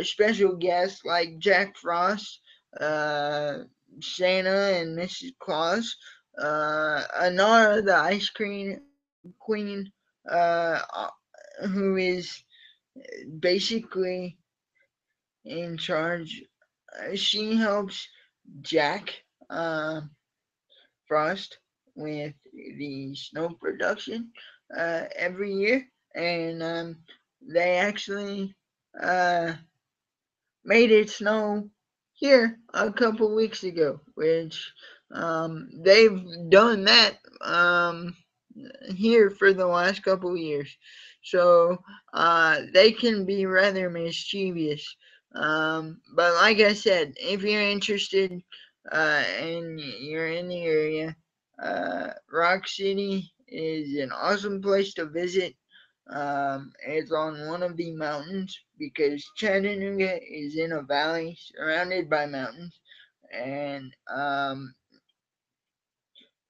special guests like Jack Frost, uh, Santa and Mrs. Claus, Anara, the ice cream queen, who is basically in charge. She helps Jack uh, Frost with the snow production every year, and they actually uh, made it snow here a couple weeks ago, which they've done that um, here for the last couple years. So they can be rather mischievous. But like I said, if you're interested and you're in the area, Rock City is an awesome place to visit. It's on one of the mountains because Chattanooga is in a valley surrounded by mountains, and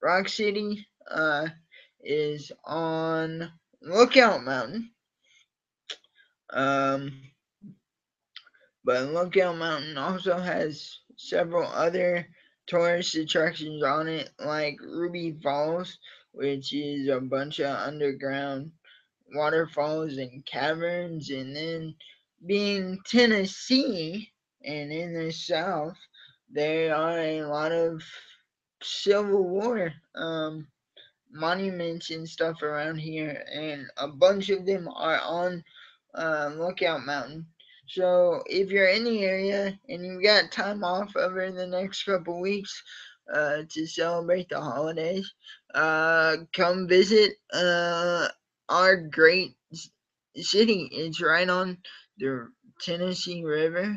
Rock City is on Lookout Mountain. Um, but Lookout Mountain also has several other tourist attractions on it, like Ruby Falls, which is a bunch of underground waterfalls and caverns. And then being Tennessee and in the South, there are a lot of Civil War monuments and stuff around here, and a bunch of them are on Lookout Mountain. So if you're in the area and you've got time off over the next couple weeks to celebrate the holidays, come visit our great city. It's right on the Tennessee River.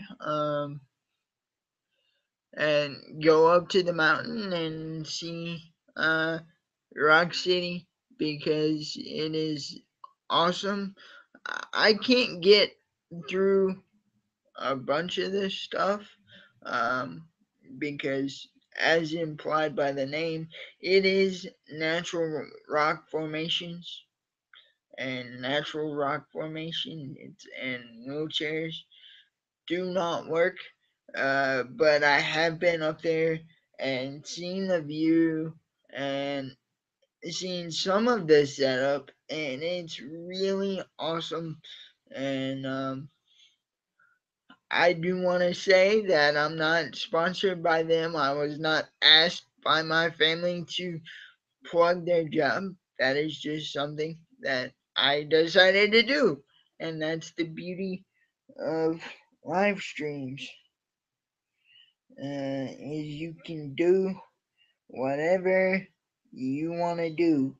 And go up to the mountain and see uh, Rock City because it is awesome. I can't get through a bunch of this stuff um, because, as implied by the name, it is natural rock formations and natural rock formation. And wheelchairs do not work. But I have been up there and seen the view and seen some of the setup, and it's really awesome. And I do want to say that I'm not sponsored by them. I was not asked by my family to plug their job. That is just something that I decided to do, and that's the beauty of live streams. Is you can do whatever you want to do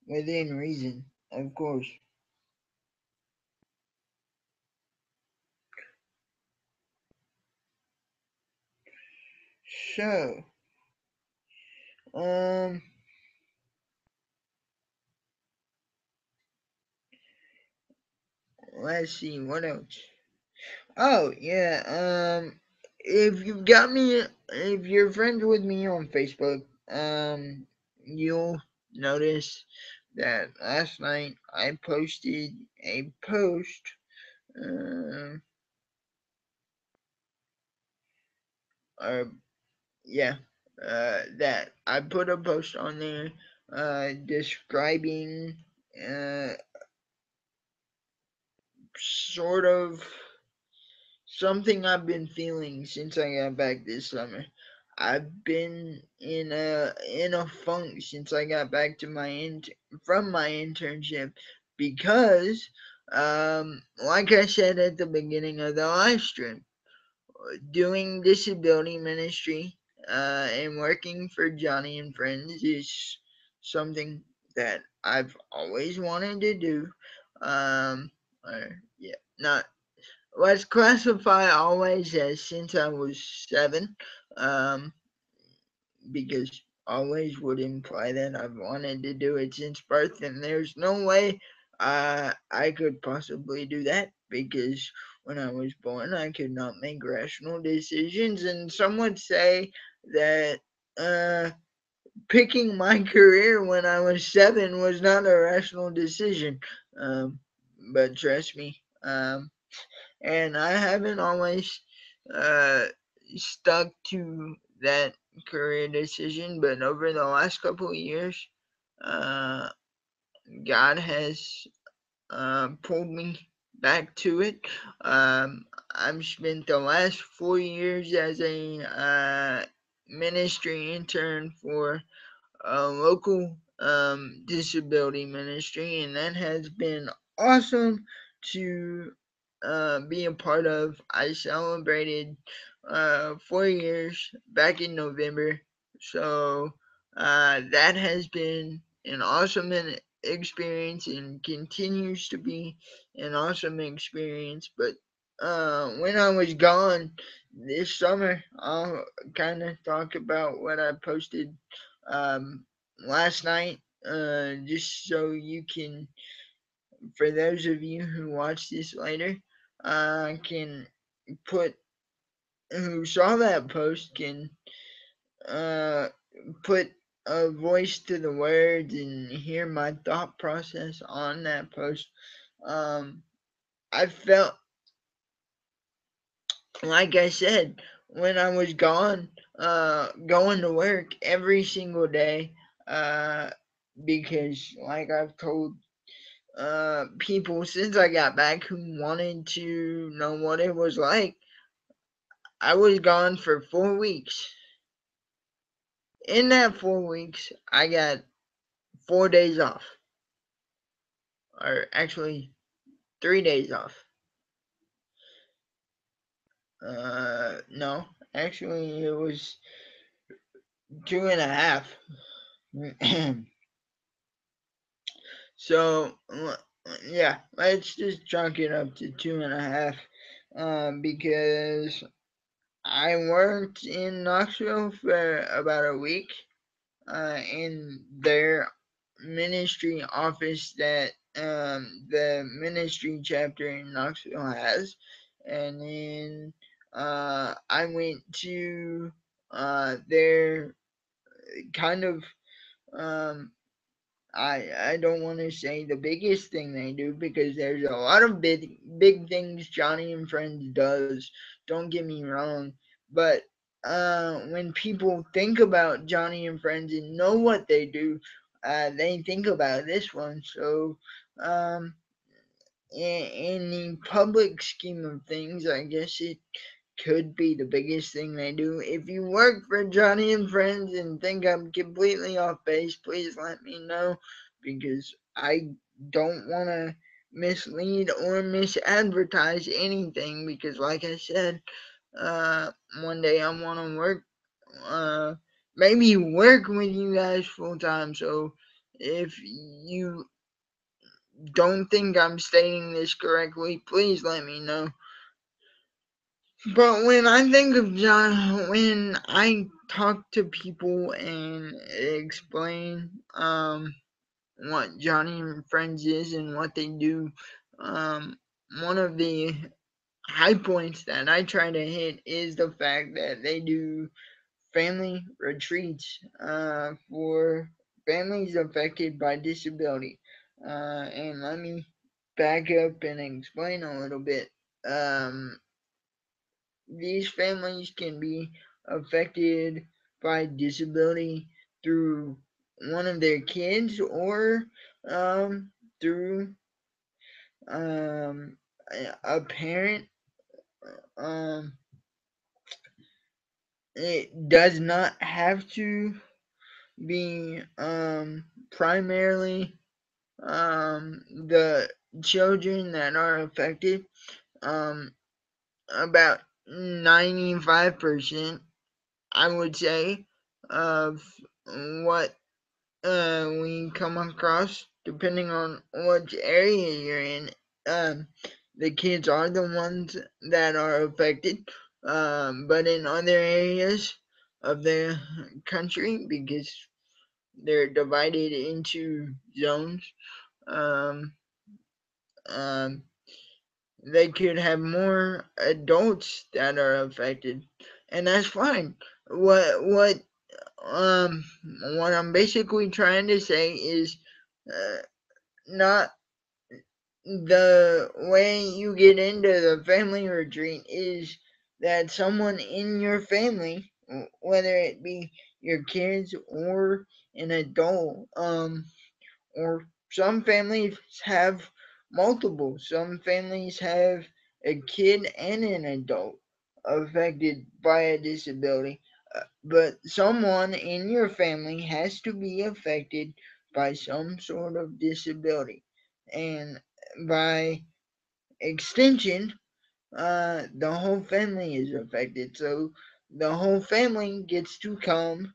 within reason, of course. So, um, let's see what else. Oh yeah, if you've got me, if you're friends with me on Facebook, you'll notice that last night I posted a post. Um, or yeah, that I put a post on there describing uh, sort of something I've been feeling since I got back this summer. I've been in a funk since I got back to from my internship because like I said at the beginning of the live stream, doing disability ministry and working for Johnny and Friends is something that I've always wanted to do. Or yeah, not let's classify always as since I was 7, um, because always would imply that I've wanted to do it since birth, and there's no way I could possibly do that because when I was born, I could not make rational decisions, and some would say that picking my career when I was 7 was not a rational decision. Um, but trust me, and I haven't always uh, stuck to that career decision, but over the last couple of years, uh, God has pulled me back to it. I've spent the last 4 years as a ministry intern for a local disability ministry, and that has been awesome to be a part of. I celebrated 4 years back in November, so that has been an awesome experience and continues to be an awesome experience. But when I was gone this summer, I'll kind of talk about what I posted um, last night. just so you can, for those of you who watch this later, can put, who saw that post can uh, put a voice to the words and hear my thought process on that post. Um, I felt, like I said, when I was gone, going to work every single day, uh, because like I've told people since I got back who wanted to know what it was like, I was gone for 4 weeks. In that 4 weeks, I got 4 days off, or actually 3 days off. No, actually it was 2.5. So yeah, let's just chalk it up to 2.5, because I worked in Knoxville for about a week, in their ministry office that the ministry chapter in Knoxville has, and then I went to their kind of um, I don't want to say the biggest thing they do, because there's a lot of big things Johnny and Friends does. Don't get me wrong, but when people think about Johnny and Friends and know what they do, they think about this one. So um, in the public scheme of things, I guess it could be the biggest thing they do. If you work for Johnny and Friends and think I'm completely off base, please let me know, because I don't want to mislead or misadvertise anything, because like I said, uh, one day I want to work, uh, maybe work with you guys full time. So if you don't think I'm stating this correctly, please let me know. But when I think of John, when I talk to people and explain what Johnny and Friends is and what they do, um, one of the high points that I try to hit is the fact that they do family retreats for families affected by disability. And let me back up and explain a little bit. Um, these families can be affected by disability through one of their kids, or um, through um, a parent. Um, it does not have to be primarily the children that are affected. Um, about 95%, I would say, of what we come across, depending on which area you're in. Um, the kids are the ones that are affected, but in other areas of the country, because they're divided into zones, um, um, they could have more adults that are affected, and that's fine. What um what I'm basically trying to say is, uh, not the way you get into the family retreat is that someone in your family, whether it be your kids or an adult, or some families have multiple. Some families have a kid and an adult affected by a disability. But someone in your family has to be affected by some sort of disability. And by extension, the whole family is affected. So the whole family gets to come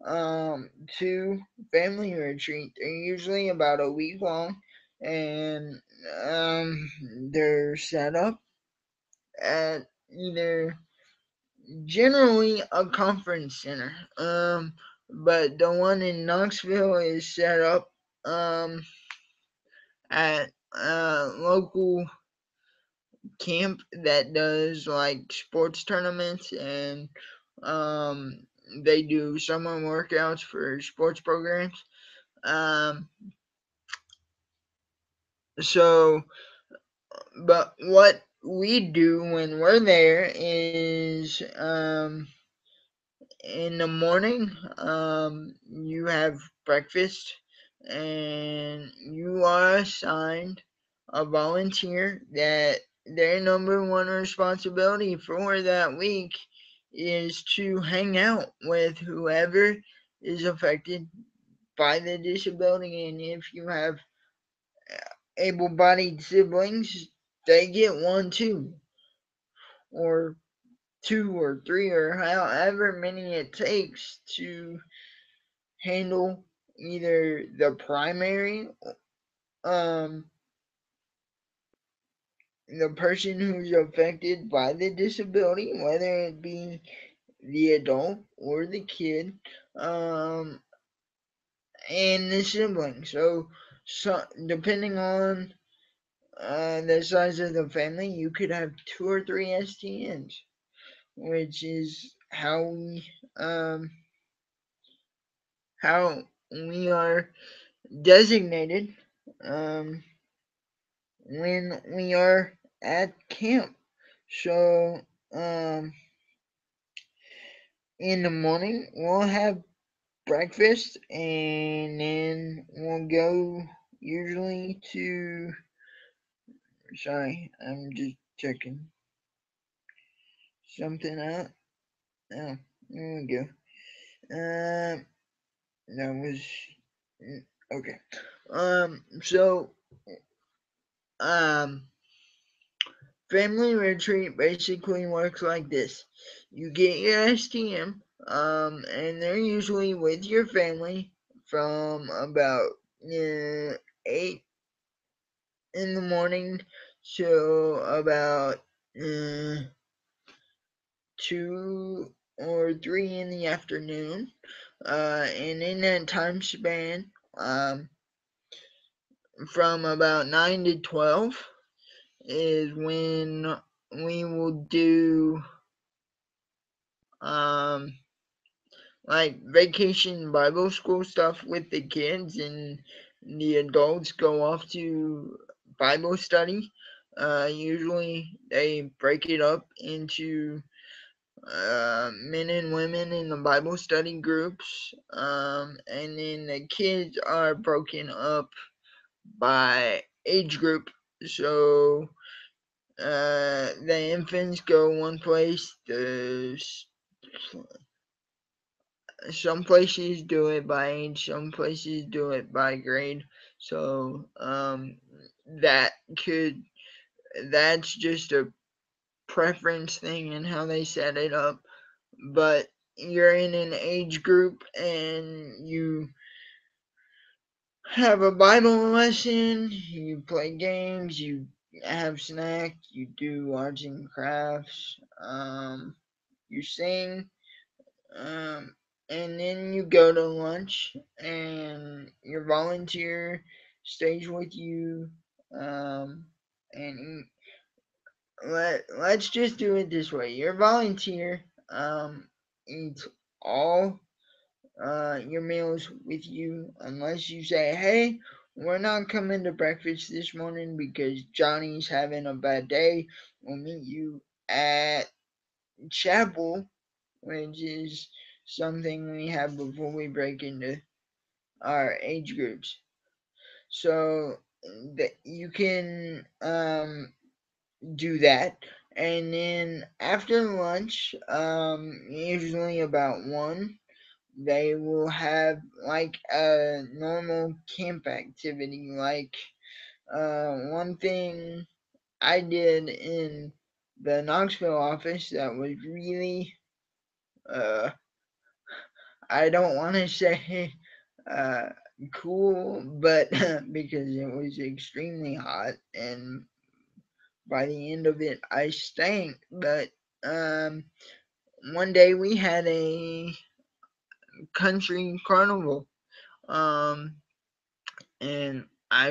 um, to family retreat. They're usually about a week long, and um, they're set up at either generally a conference center. but the one in Knoxville is set up um, at a local camp that does like sports tournaments, and um, they do summer workouts for sports programs. Um, so, but what we do when we're there is in the morning, you have breakfast, and you are assigned a volunteer that their number one responsibility for that week is to hang out with whoever is affected by the disability. And if you have able bodied siblings, they get one too, or two or three, or however many it takes to handle either the primary, um, the person who's affected by the disability, whether it be the adult or the kid, um, and the sibling. So depending on the size of the family, you could have two or three STNs, which is um, how we are designated um, when we are at camp. So, um, in the morning, we'll have breakfast, and then we'll go usually to. Sorry, I'm just checking something out. Oh, there we go. That was okay. So, um, family retreat basically works like this: you get your STM, and they're usually with your family from about 8 in the morning to about 2 or 3 in the afternoon. And in that time span, um, from about 9 to 12 is when we will do um, like vacation Bible school stuff with the kids, and the adults go off to Bible study. Usually they break it up into men and women in the Bible study groups, and then the kids are broken up by age group. So the infants go one place, some places do it by age, some places do it by grade. So that could that's just a preference thing and how they set it up. But you're in an age group and you have a Bible lesson, you play games, you have snacks, you do arts and crafts, you sing, um, and then you go to lunch, and your volunteer stays with you, um, and let's just do it this way. Your volunteer eats all your meals with you unless you say, hey, we're not coming to breakfast this morning because Johnny's having a bad day. We'll meet you at chapel, which is something we have before we break into our age groups. So that you can do that. And then after lunch, usually about 1, they will have like a normal camp activity. Like one thing I did in the Knoxville office that was really, uh, I don't want to say uh, cool, but because it was extremely hot, and by the end of it, I stank. But um, one day we had a country carnival. Um, and I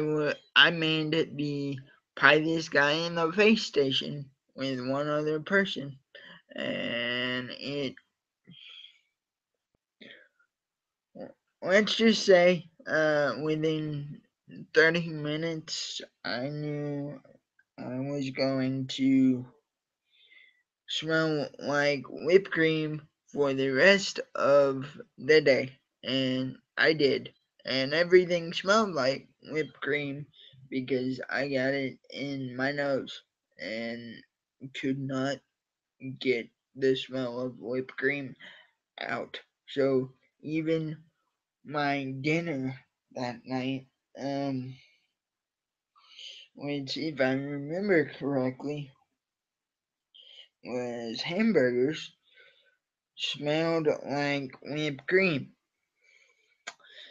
manned the brightest guy in the face station with one other person, and it let's just say within 30 minutes I knew I was going to smell like whipped cream for the rest of the day, and I did. And everything smelled like whipped cream because I got it in my nose and could not get the smell of whipped cream out. So even my dinner that night, um, which if I remember correctly was hamburgers, smelled like whipped cream.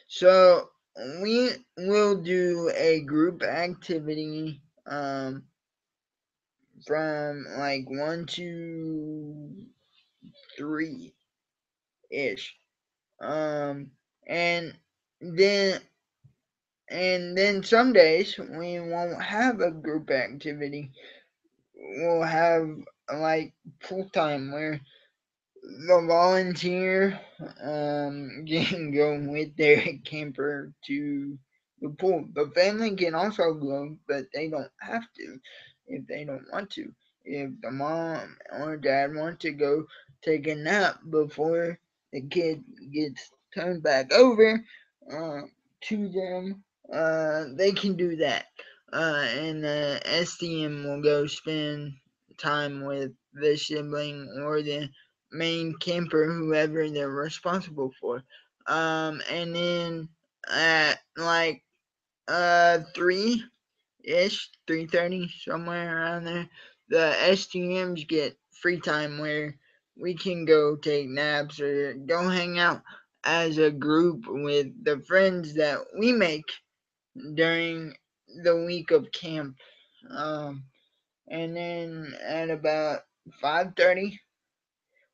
So we will do a group activity from like 1 to 3 ish. Um, and then some days we won't have a group activity. We'll have like full time where the volunteer can go with their camper to the pool. The family can also go, but they don't have to if they don't want to. If the mom or dad want to go take a nap before the kid gets turned back over uh, to them, they can do that. And the STM will go spend time with the sibling or the main camper, whoever they're responsible for. And then at like 3 ish, 3:30, somewhere around there, the STMs get free time where we can go take naps or go hang out as a group with the friends that we make during the week of camp. Um, and then at about 5:30,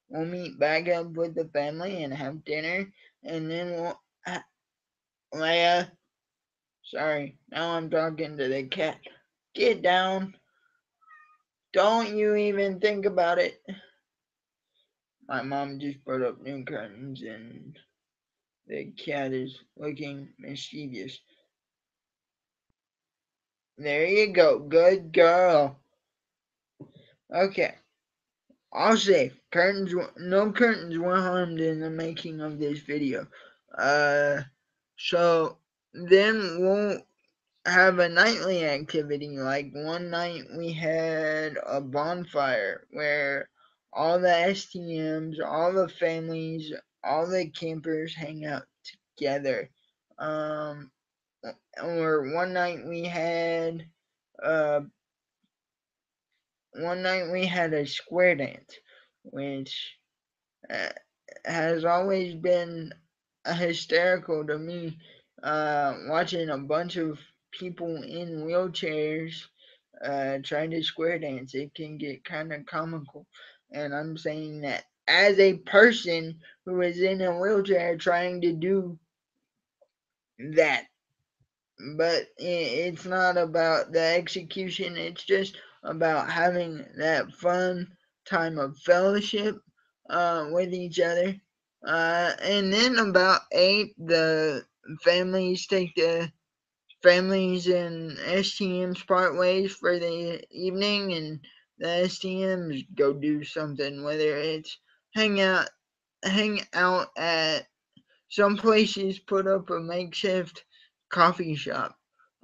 we'll meet back up with the family and have dinner, and then Leia, sorry, now I'm talking to the cat. Get down. Don't you even think about it. My mom just put up new curtains and the cat is looking mischievous. There you go. Good girl. Okay. I'll say no curtains were harmed in the making of this video. Uh, so then we'll have a nightly activity. Like one night we had a bonfire where all the STMs, all the families, all the campers hang out together. Um, or uh, one night we had a square dance, which uh, has always been hysterical to me. Watching a bunch of people in wheelchairs trying to square dance, it can get kind of comical. And I'm saying that as a person who is in a wheelchair trying to do that, but it's not about the execution, it's just about having that fun time of fellowship with each other. And then about 8, the families take the families and STMs part ways for the evening, and the STMs go do something, whether it's hang out hang out at some places put up a makeshift coffee shop.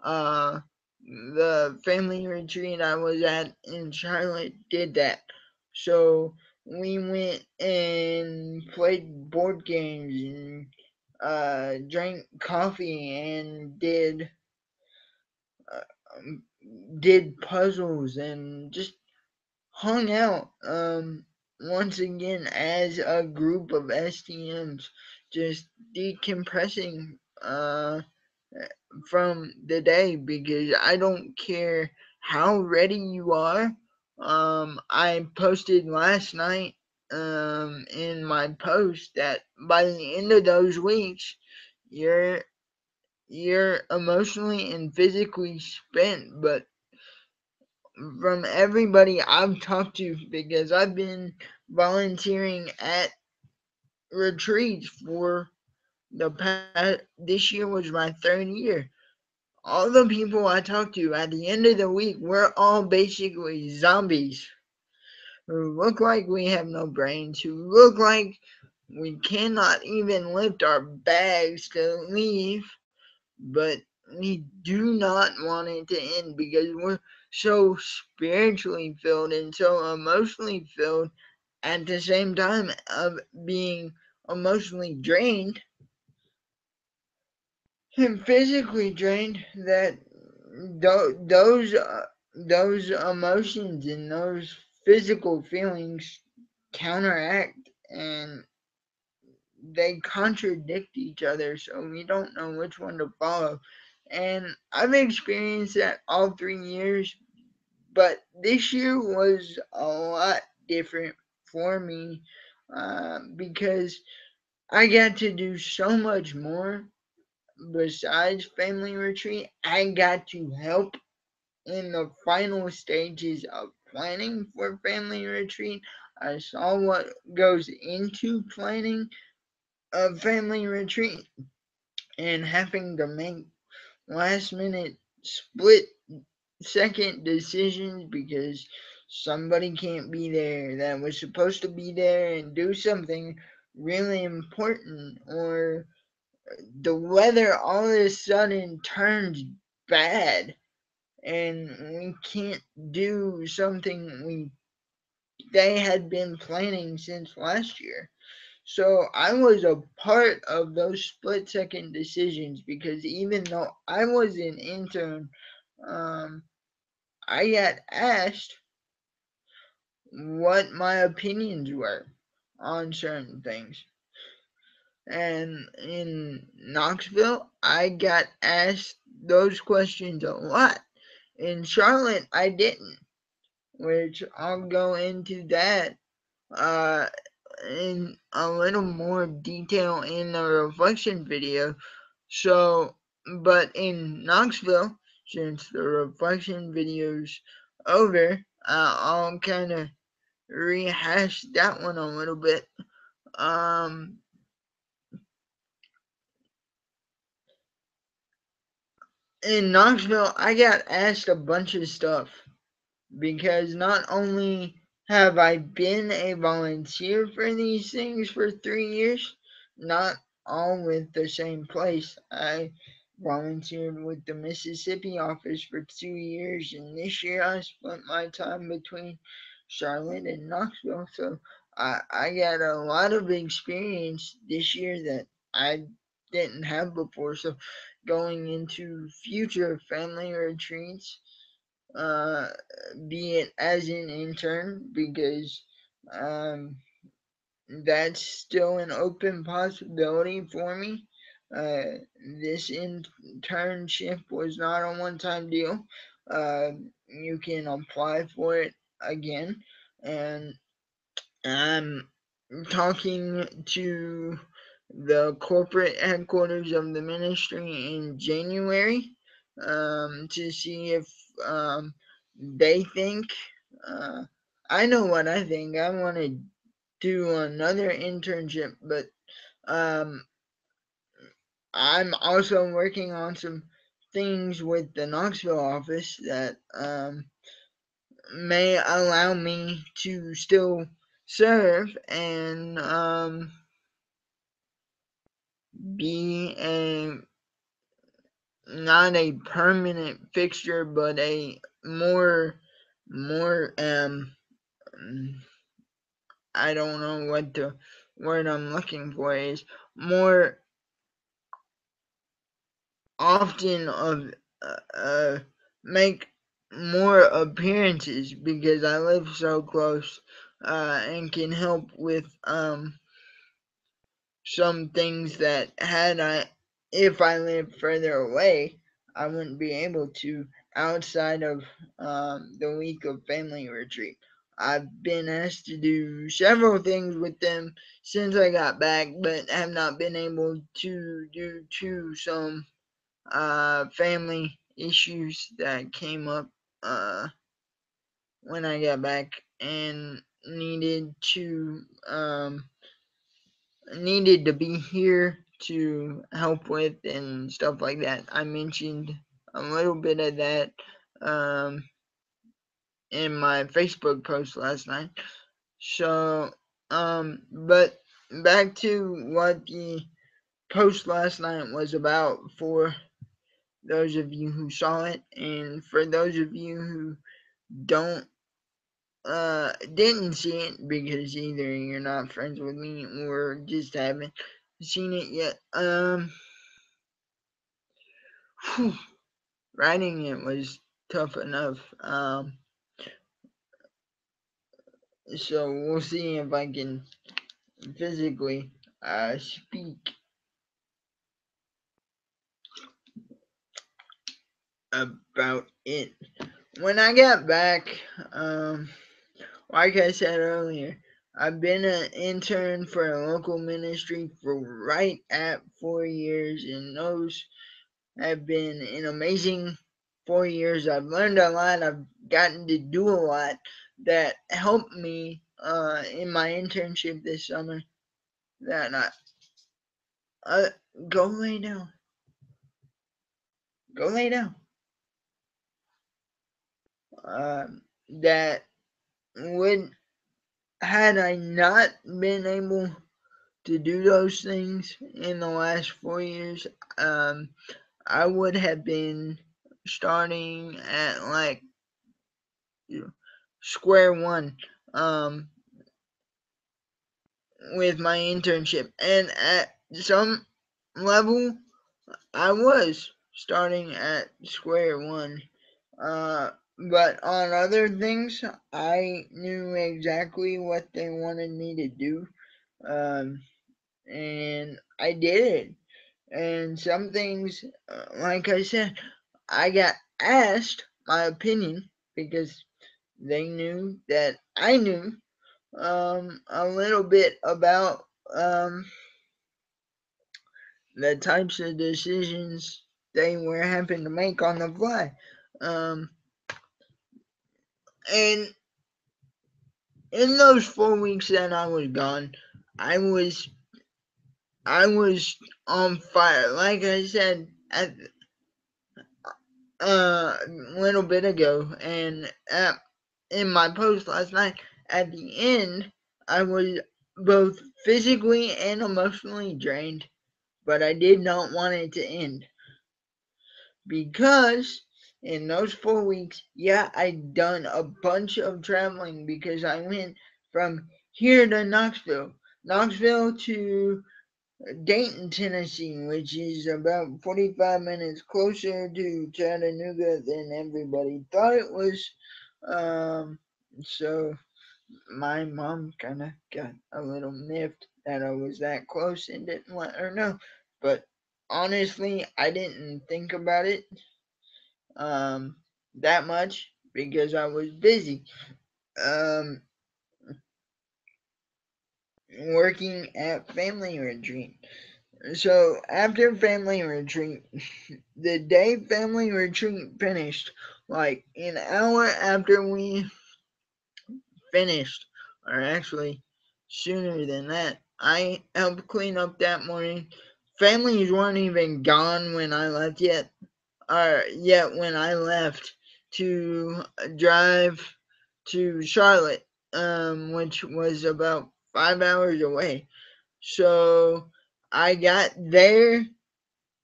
Uh, the family retreat I was at in Charlotte did that. So we went and played board games and drank coffee and um, did puzzles and just hung out once again as a group of STMs, just decompressing uh, from the day because I don't care how ready you are. I posted last night in my post that by the end of those weeks, you're you're emotionally and physically spent. But from everybody I've talked to, because I've been volunteering at retreats for the past, this year was my third year. All the people I talked to at the end of the week, we're all basically zombies who look like we have no brains, who look like we cannot even lift our bags to leave, but we do not want it to end because we're so spiritually filled and so emotionally filled at the same time of being emotionally drained and physically drained that tho- those uh, those emotions and those physical feelings counteract and they contradict each other, so we don't know which one to follow. And I've experienced that all 3 years, but this year was a lot different for me because I got to do so much more besides family retreat. I got to help in the final stages of planning for family retreat. I saw what goes into planning a family retreat and having to make last minute split second decisions because somebody can't be there that was supposed to be there and do something really important, or the weather all of a sudden turns bad and we can't do something they had been planning since last year. So I was a part of those split second decisions because even though I was an intern, um, I got asked what my opinions were on certain things. And in Knoxville, I got asked those questions a lot. In Charlotte, I didn't, which I'll go into that uh, in a little more detail in the reflection video. So, but in Knoxville, since the reflection video's over, I'll kind of rehash that one a little bit. Um, in Knoxville, I got asked a bunch of stuff because not only have I been a volunteer for these things for 3 years, not all with the same place. I volunteered with the Mississippi office for 2 years, and this year I split my time between Charlotte and Knoxville. So I got a lot of experience this year that I didn't have before. So going into future family retreats, uh, be it as an intern, because um, that's still an open possibility for me. Uh, this internship was not a one time deal. Uh, you can apply for it again, and I'm talking to the corporate headquarters of the ministry in January to see if um, they think. Uh, I know what I think. I want to do another internship, but um, I'm also working on some things with the Knoxville office that may allow me to still serve and be a not a permanent fixture, but a more I don't know what the word I'm looking for is, more often of uh, make more appearances because I live so close and can help with some things that had I if I lived further away I wouldn't be able to outside of the week of family retreat. I've been asked to do several things with them since I got back, but have not been able to due to some family issues that came up uh, when I got back and needed to um, needed to be here to help with and stuff like that. I mentioned a little bit of that um, in my Facebook post last night. So, but back to what the post last night was about for those of you who saw it, and for those of you who don't didn't see it because either you're not friends with me or just haven't seen it yet. Whew, writing it was tough enough. So we'll see if I can physically speak about it. When I got back, um, like I said earlier, I've been an intern for a local ministry for right at 4 years, and those have been an amazing 4 years. I've learned a lot. I've gotten to do a lot that helped me in my internship this summer. That uh, go lay down. Go lay down. That would had I not been able to do those things in the last 4 years, um, I would have been starting at like square one um, with my internship. And at some level, I was starting at square one. Uh, but on other things, I knew exactly what they wanted me to do. Um, and I did it. And some things, like I said, I got asked my opinion because they knew that I knew a little bit about the types of decisions they were having to make on the fly. Um, and in those 4 weeks that I was gone, I was I was on fire. Like I said at a little bit ago, and in my post last night, at the end, I was both physically and emotionally drained, but I did not want it to end because in those 4 weeks, yeah, I'd done a bunch of traveling because I went from here to Knoxville to Dayton, Tennessee, which is about 45 minutes closer to Chattanooga than everybody thought it was. Um, so my mom kind of got a little miffed that I was that close and didn't let her know. But honestly, I didn't think about it um, that much because I was busy um, working at family retreat. So after family retreat, the day family retreat finished, like an hour after we finished, or actually sooner than that, I helped clean up that morning. Families weren't even gone when I left yet, or yet when I left to drive to Charlotte, which was about 5 hours away. So I got there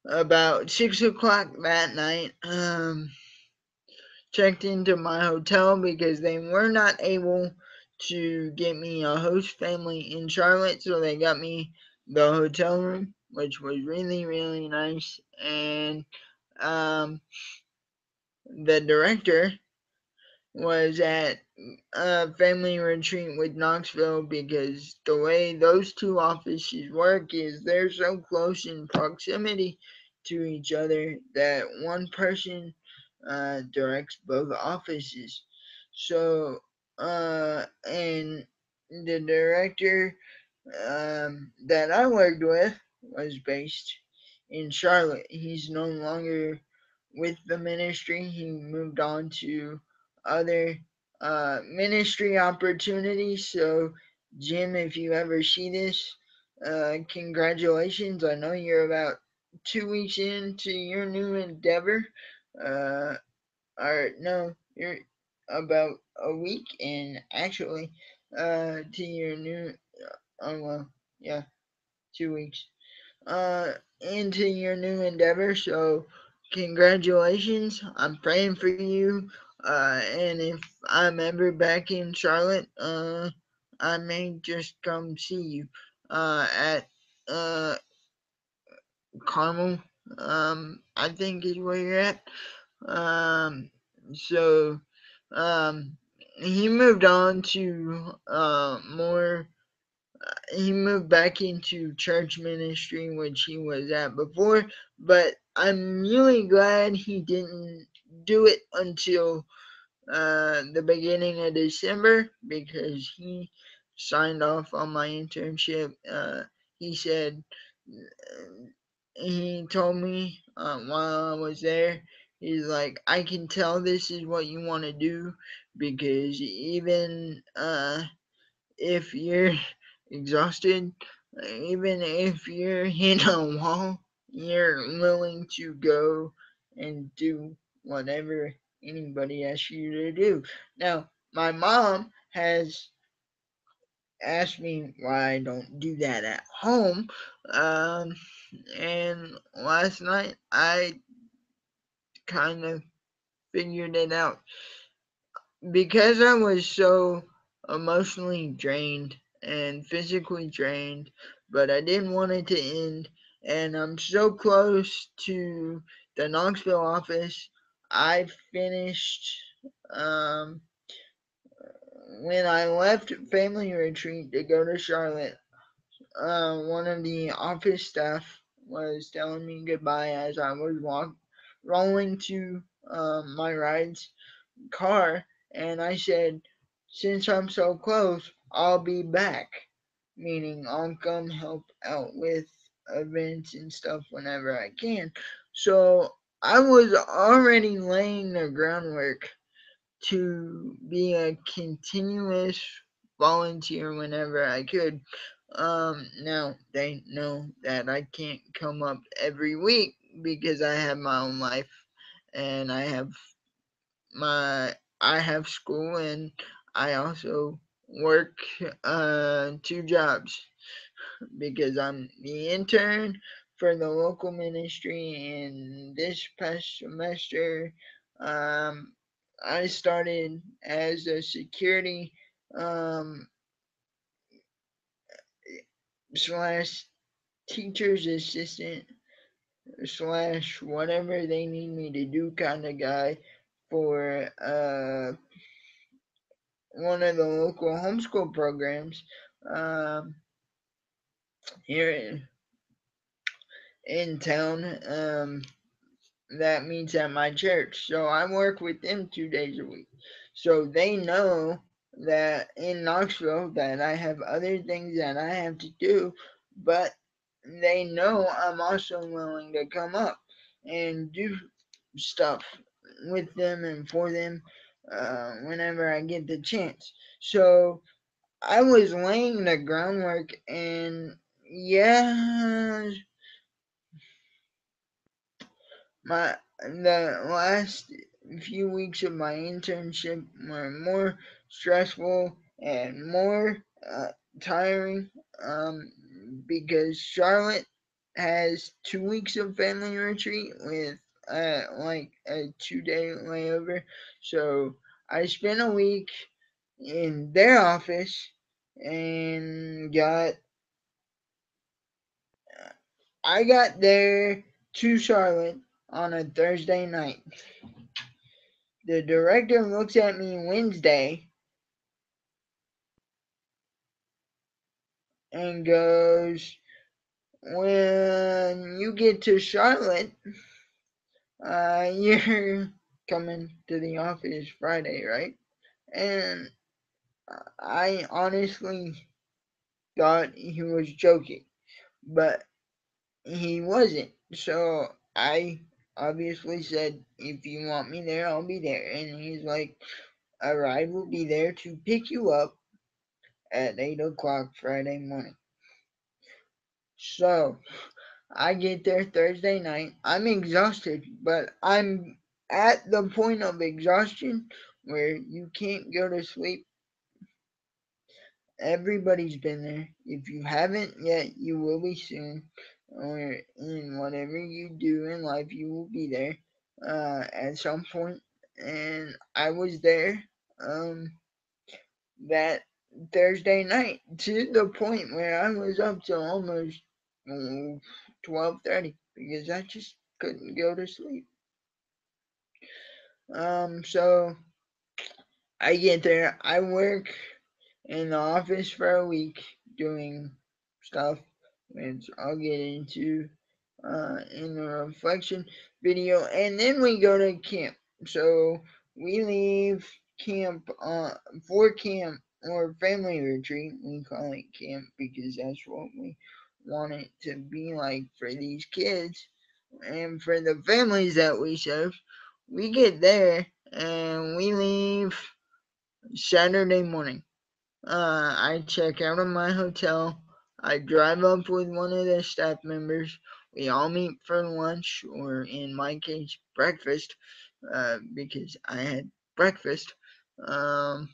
about 6 o'clock that night. Checked into my hotel because they were not able to get me a host family in Charlotte, so they got me the hotel room, which was really, really nice. And um, the director was at a family retreat with Knoxville because the way those two offices work is they're so close in proximity to each other that one person directs both offices. So and the director that I worked with was based in Charlotte. He's no longer with the ministry. He moved on to other ministry opportunities. So, Jim, if you ever see this, congratulations. I know you're about 2 weeks into your new endeavor. Uh, or no, you're about a week and actually to your new oh well, yeah, 2 weeks uh into your new endeavor. So congratulations. I'm praying for you. And if I'm ever back in Charlotte, I may just come see you at uh Carmel. I think is where you're at. Um, so um, he moved on to more. He moved back into church ministry, which he was at before. But I'm really glad he didn't do it until the beginning of December because he signed off on my internship. He said he told me while I was there, he's like, I can tell this is what you want to do because even if you're exhausted, even if you're hitting a wall, you're willing to go and do whatever anybody asks you to do. Now, my mom has asked me why I don't do that at home. Um, and last night I kind of figured it out because I was so emotionally drained and physically drained, but I didn't want it to end. And I'm so close to the Knoxville office. I finished um, when I left family retreat to go to Charlotte. One of the office staff was telling me goodbye as I was rolling to my ride's car, and I said, "Since I'm so close, I'll be back," meaning I'll come help out with events and stuff whenever I can. So I was already laying the groundwork to be a continuous volunteer whenever I could. Now they know that I can't come up every week because I have my own life and my I have school and I also work two jobs because I'm the intern for the local ministry and this past semester um I started as a security um slash teacher's assistant slash whatever they need me to do kind of guy for one of the local homeschool programs um, here in town that meets at my church. So I work with them 2 days a week. So they know that in Knoxville that I have other things that I have to do, but they know I'm also willing to come up and do stuff with them and for them whenever I get the chance. So I was laying the groundwork, and yeah, my the last few weeks of my internship were more stressful and more uh, tiring um, because Charlotte has 2 weeks of family retreat with like a 2 day layover. So I spent a week in their office and I got there to Charlotte on a Thursday night. The director looks at me Wednesday and goes, when you get to Charlotte, you're coming to the office Friday, right? And I honestly thought he was joking, but he wasn't. So I obviously said, if you want me there, I'll be there. And he's like, a ride will be there to pick you up at 8 o'clock Friday morning. So I get there Thursday night. I'm exhausted, but I'm at the point of exhaustion where you can't go to sleep. Everybody's been there. If you haven't yet, you will be soon. Or in whatever you do in life, you will be there at some point. And I was there that Thursday night to the point where I was up till almost 12:30 because I just couldn't go to sleep. So I get there. I work in the office for a week doing stuff, which I'll get into in the reflection video, and then we go to camp. So we leave camp for camp or family retreat. We call it camp because that's what we want it to be like for these kids and for the families that we serve. We get there and we leave Saturday morning. I check out of my hotel. I drive up with one of the staff members. We all meet for lunch, or in my case, breakfast, because I had breakfast. Um,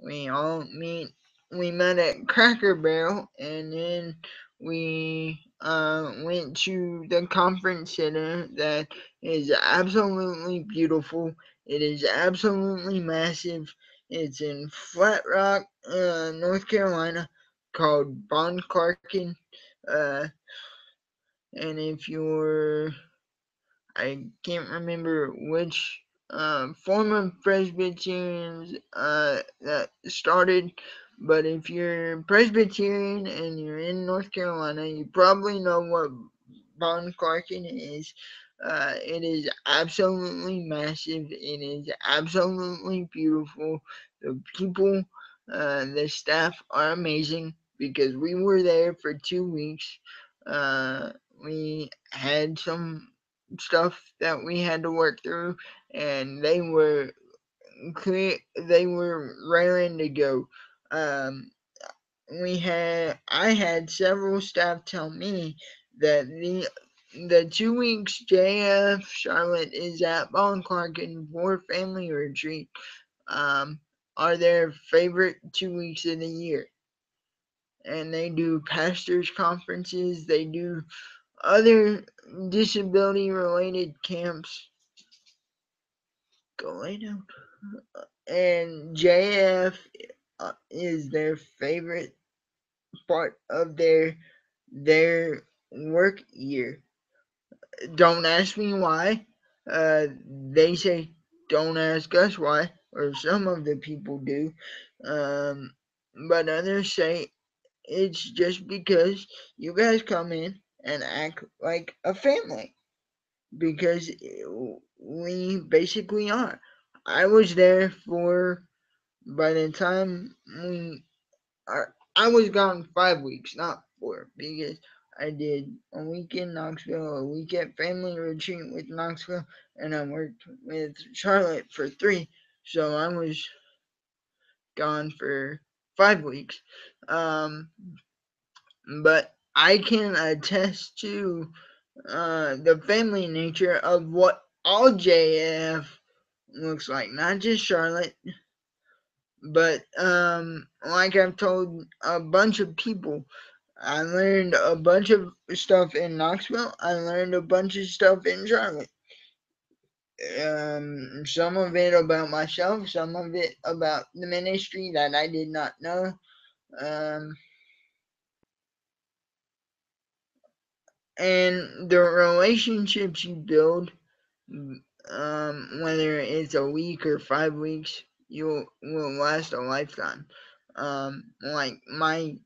we all meet. We met at Cracker Barrel, and then we went to the conference center that is absolutely beautiful. It is absolutely massive. It's in Flat Rock, North Carolina, called Bon Clarkin. Uh, and if you're I can't remember which form of Presbyterians that started, but if you're Presbyterian and you're in North Carolina, you probably know what Bon Clarkin is. It is absolutely massive. It is absolutely beautiful. The people, the staff are amazing because we were there for 2 weeks. Uh, we had some stuff that we had to work through, and they were clear. They were raring to go. Um, I had several staff tell me that the 2 weeks JF Charlotte is at Bon Clark and for family retreat um, are their favorite 2 weeks of the year. And they do pastors conferences. They do other disability related camps. Go lay down. And JF is their favorite part of their work year. Don't ask me why. Uh, they say don't ask us why, or some of the people do. Um, but others say it's just because you guys come in and act like a family because we basically are. I was there for by the time we are, I was gone 5 weeks, not four, because I did a week in Knoxville, a week at family retreat with Knoxville, and I worked with Charlotte for three. So I was gone for 5 weeks. Um, but I can attest to the family nature of what all JF looks like, not just Charlotte, but like I've told a bunch of people, I learned a bunch of stuff in Knoxville. I learned a bunch of stuff in Charlotte. Some of it about myself, some of it about the ministry that I did not know. Um, and the relationships you build, whether it's a week or 5 weeks, you will last a lifetime. Like my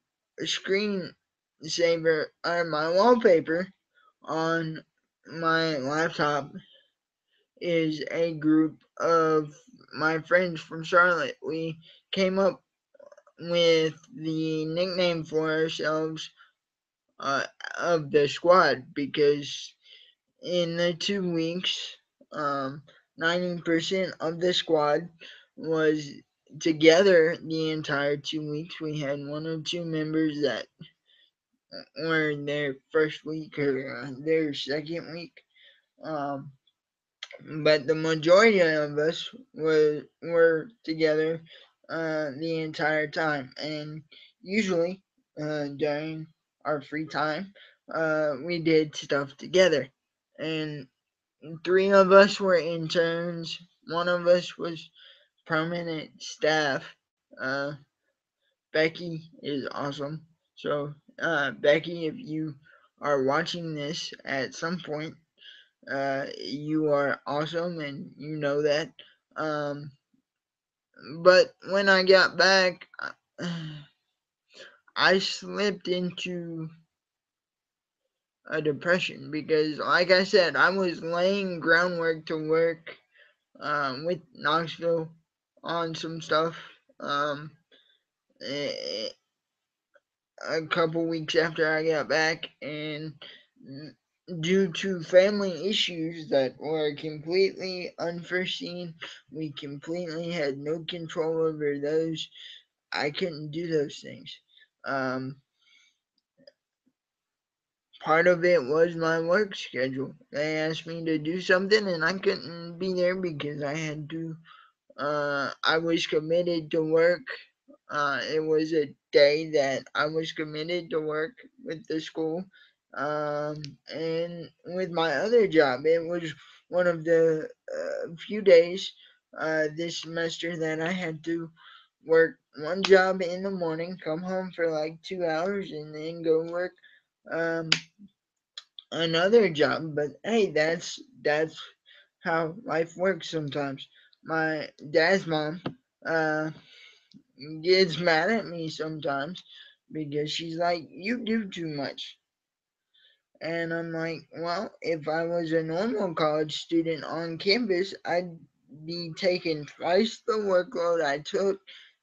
screen saver or my wallpaper on my laptop is a group of my friends from Charlotte. We came up with the nickname for ourselves uh, of the squad because in the 2 weeks, um, 90% of the squad was together the entire 2 weeks. We had one or two members that were in their first week or their second week. Um, but the majority of us were together the entire time, and usually during our free time, we did stuff together. And three of us were interns. One of us was permanent staff. Uh, Becky is awesome. So, Becky, if you are watching this at some point, you are awesome and you know that. Um, but when I got back, I slipped into a depression because, like I said, I was laying groundwork to work with Knoxville on some stuff um, a, a couple weeks after I got back, and due to family issues that were completely unforeseen, we completely had no control over those. I couldn't do those things. Um, Part of it was my work schedule. They asked me to do something, and I couldn't be there because I had to. I was committed to work. It was a day that I was committed to work with the school. Um, and with my other job, it was one of the few days this semester that I had to work one job in the morning, come home for like 2 hours, and then go work um, another job. But hey, that's how life works sometimes. My dad's mom uh, gets mad at me sometimes because she's like, "You do too much." And I'm like, well, if I was a normal college student on campus, I'd be taking twice the workload I took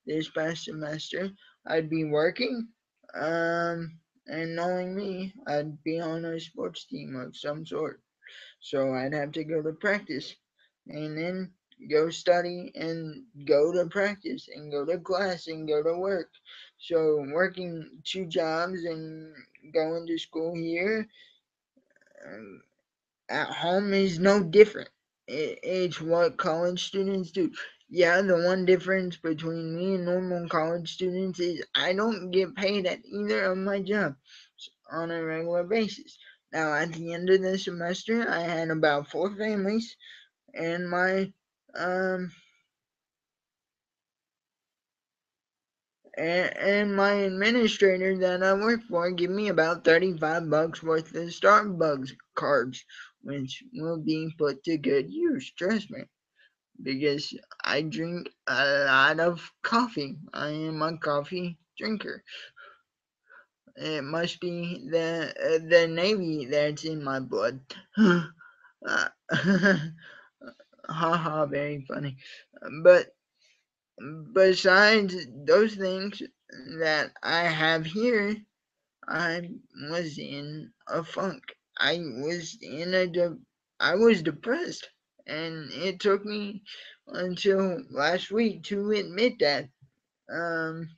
this past semester. I'd be working, um, and knowing me, I'd be on a sports team of some sort. So I'd have to go to practice and then go study and go to practice and go to class and go to work. So working two jobs and going to school here at home is no different. It's what college students do. Yeah, the one difference between me and normal college students is I don't get paid at either of my jobs on a regular basis. Now, at the end of the semester, I had about four families, and um and my administrator that I work for give me about $35 worth of Starbucks cards, which will be put to good use. Trust me, because I drink a lot of coffee. I am a coffee drinker. It must be the Navy that's in my blood. Haha, very funny. But besides those things that I have here, I was in a funk. I was in a I was depressed, and it took me until last week to admit that. Um,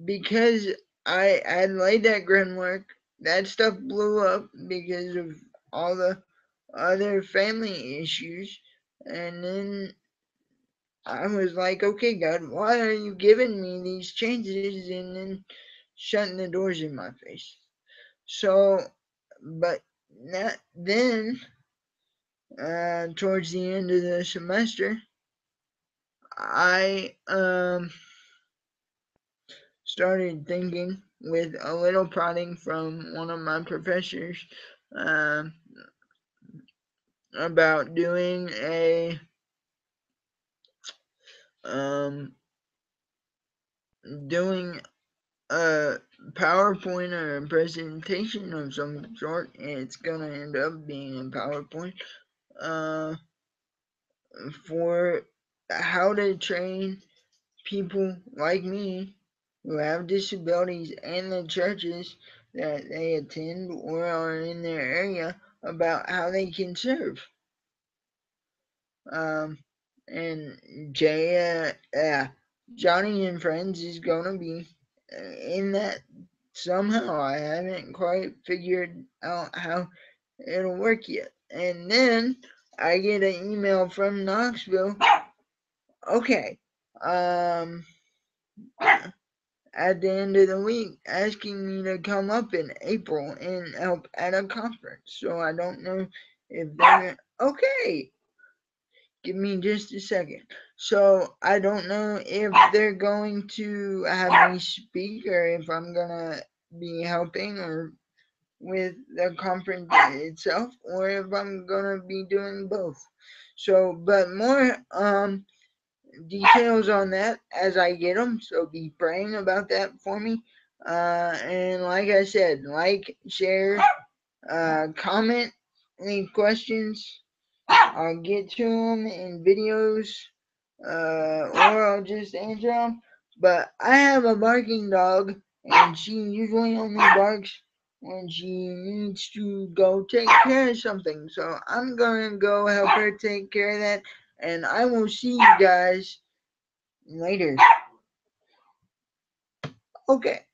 because I had laid that groundwork, that stuff blew up because of all the other family issues, and then I was like, okay, God, why are you giving me these changes and then shutting the doors in my face? So, but then, towards the end of the semester, I started thinking with a little prodding from one of my professors um, about um, doing a PowerPoint or a presentation of some sort. It's gonna end up being a PowerPoint uh, for how to train people like me who have disabilities and the churches that they attend or are in their area about how they can serve. Um, and Jay, Johnny and Friends is gonna be in that somehow. I haven't quite figured out how it'll work yet. And then I get an email from Knoxville. Okay, um, at the end of the week, asking me to come up in April and help at a conference. So I don't know if they're okay. Give me just a second. So I don't know if they're going to have me speak or if I'm gonna be helping or with the conference itself or if I'm gonna be doing both. So, but more details on that as I get them. So be praying about that for me. And like I said, like, share, comment, any questions. I'll get to them in videos, or I'll just answer them. But I have a barking dog, and she usually only barks when she needs to go take care of something. So I'm gonna go help her take care of that, and I will see you guys later. Okay.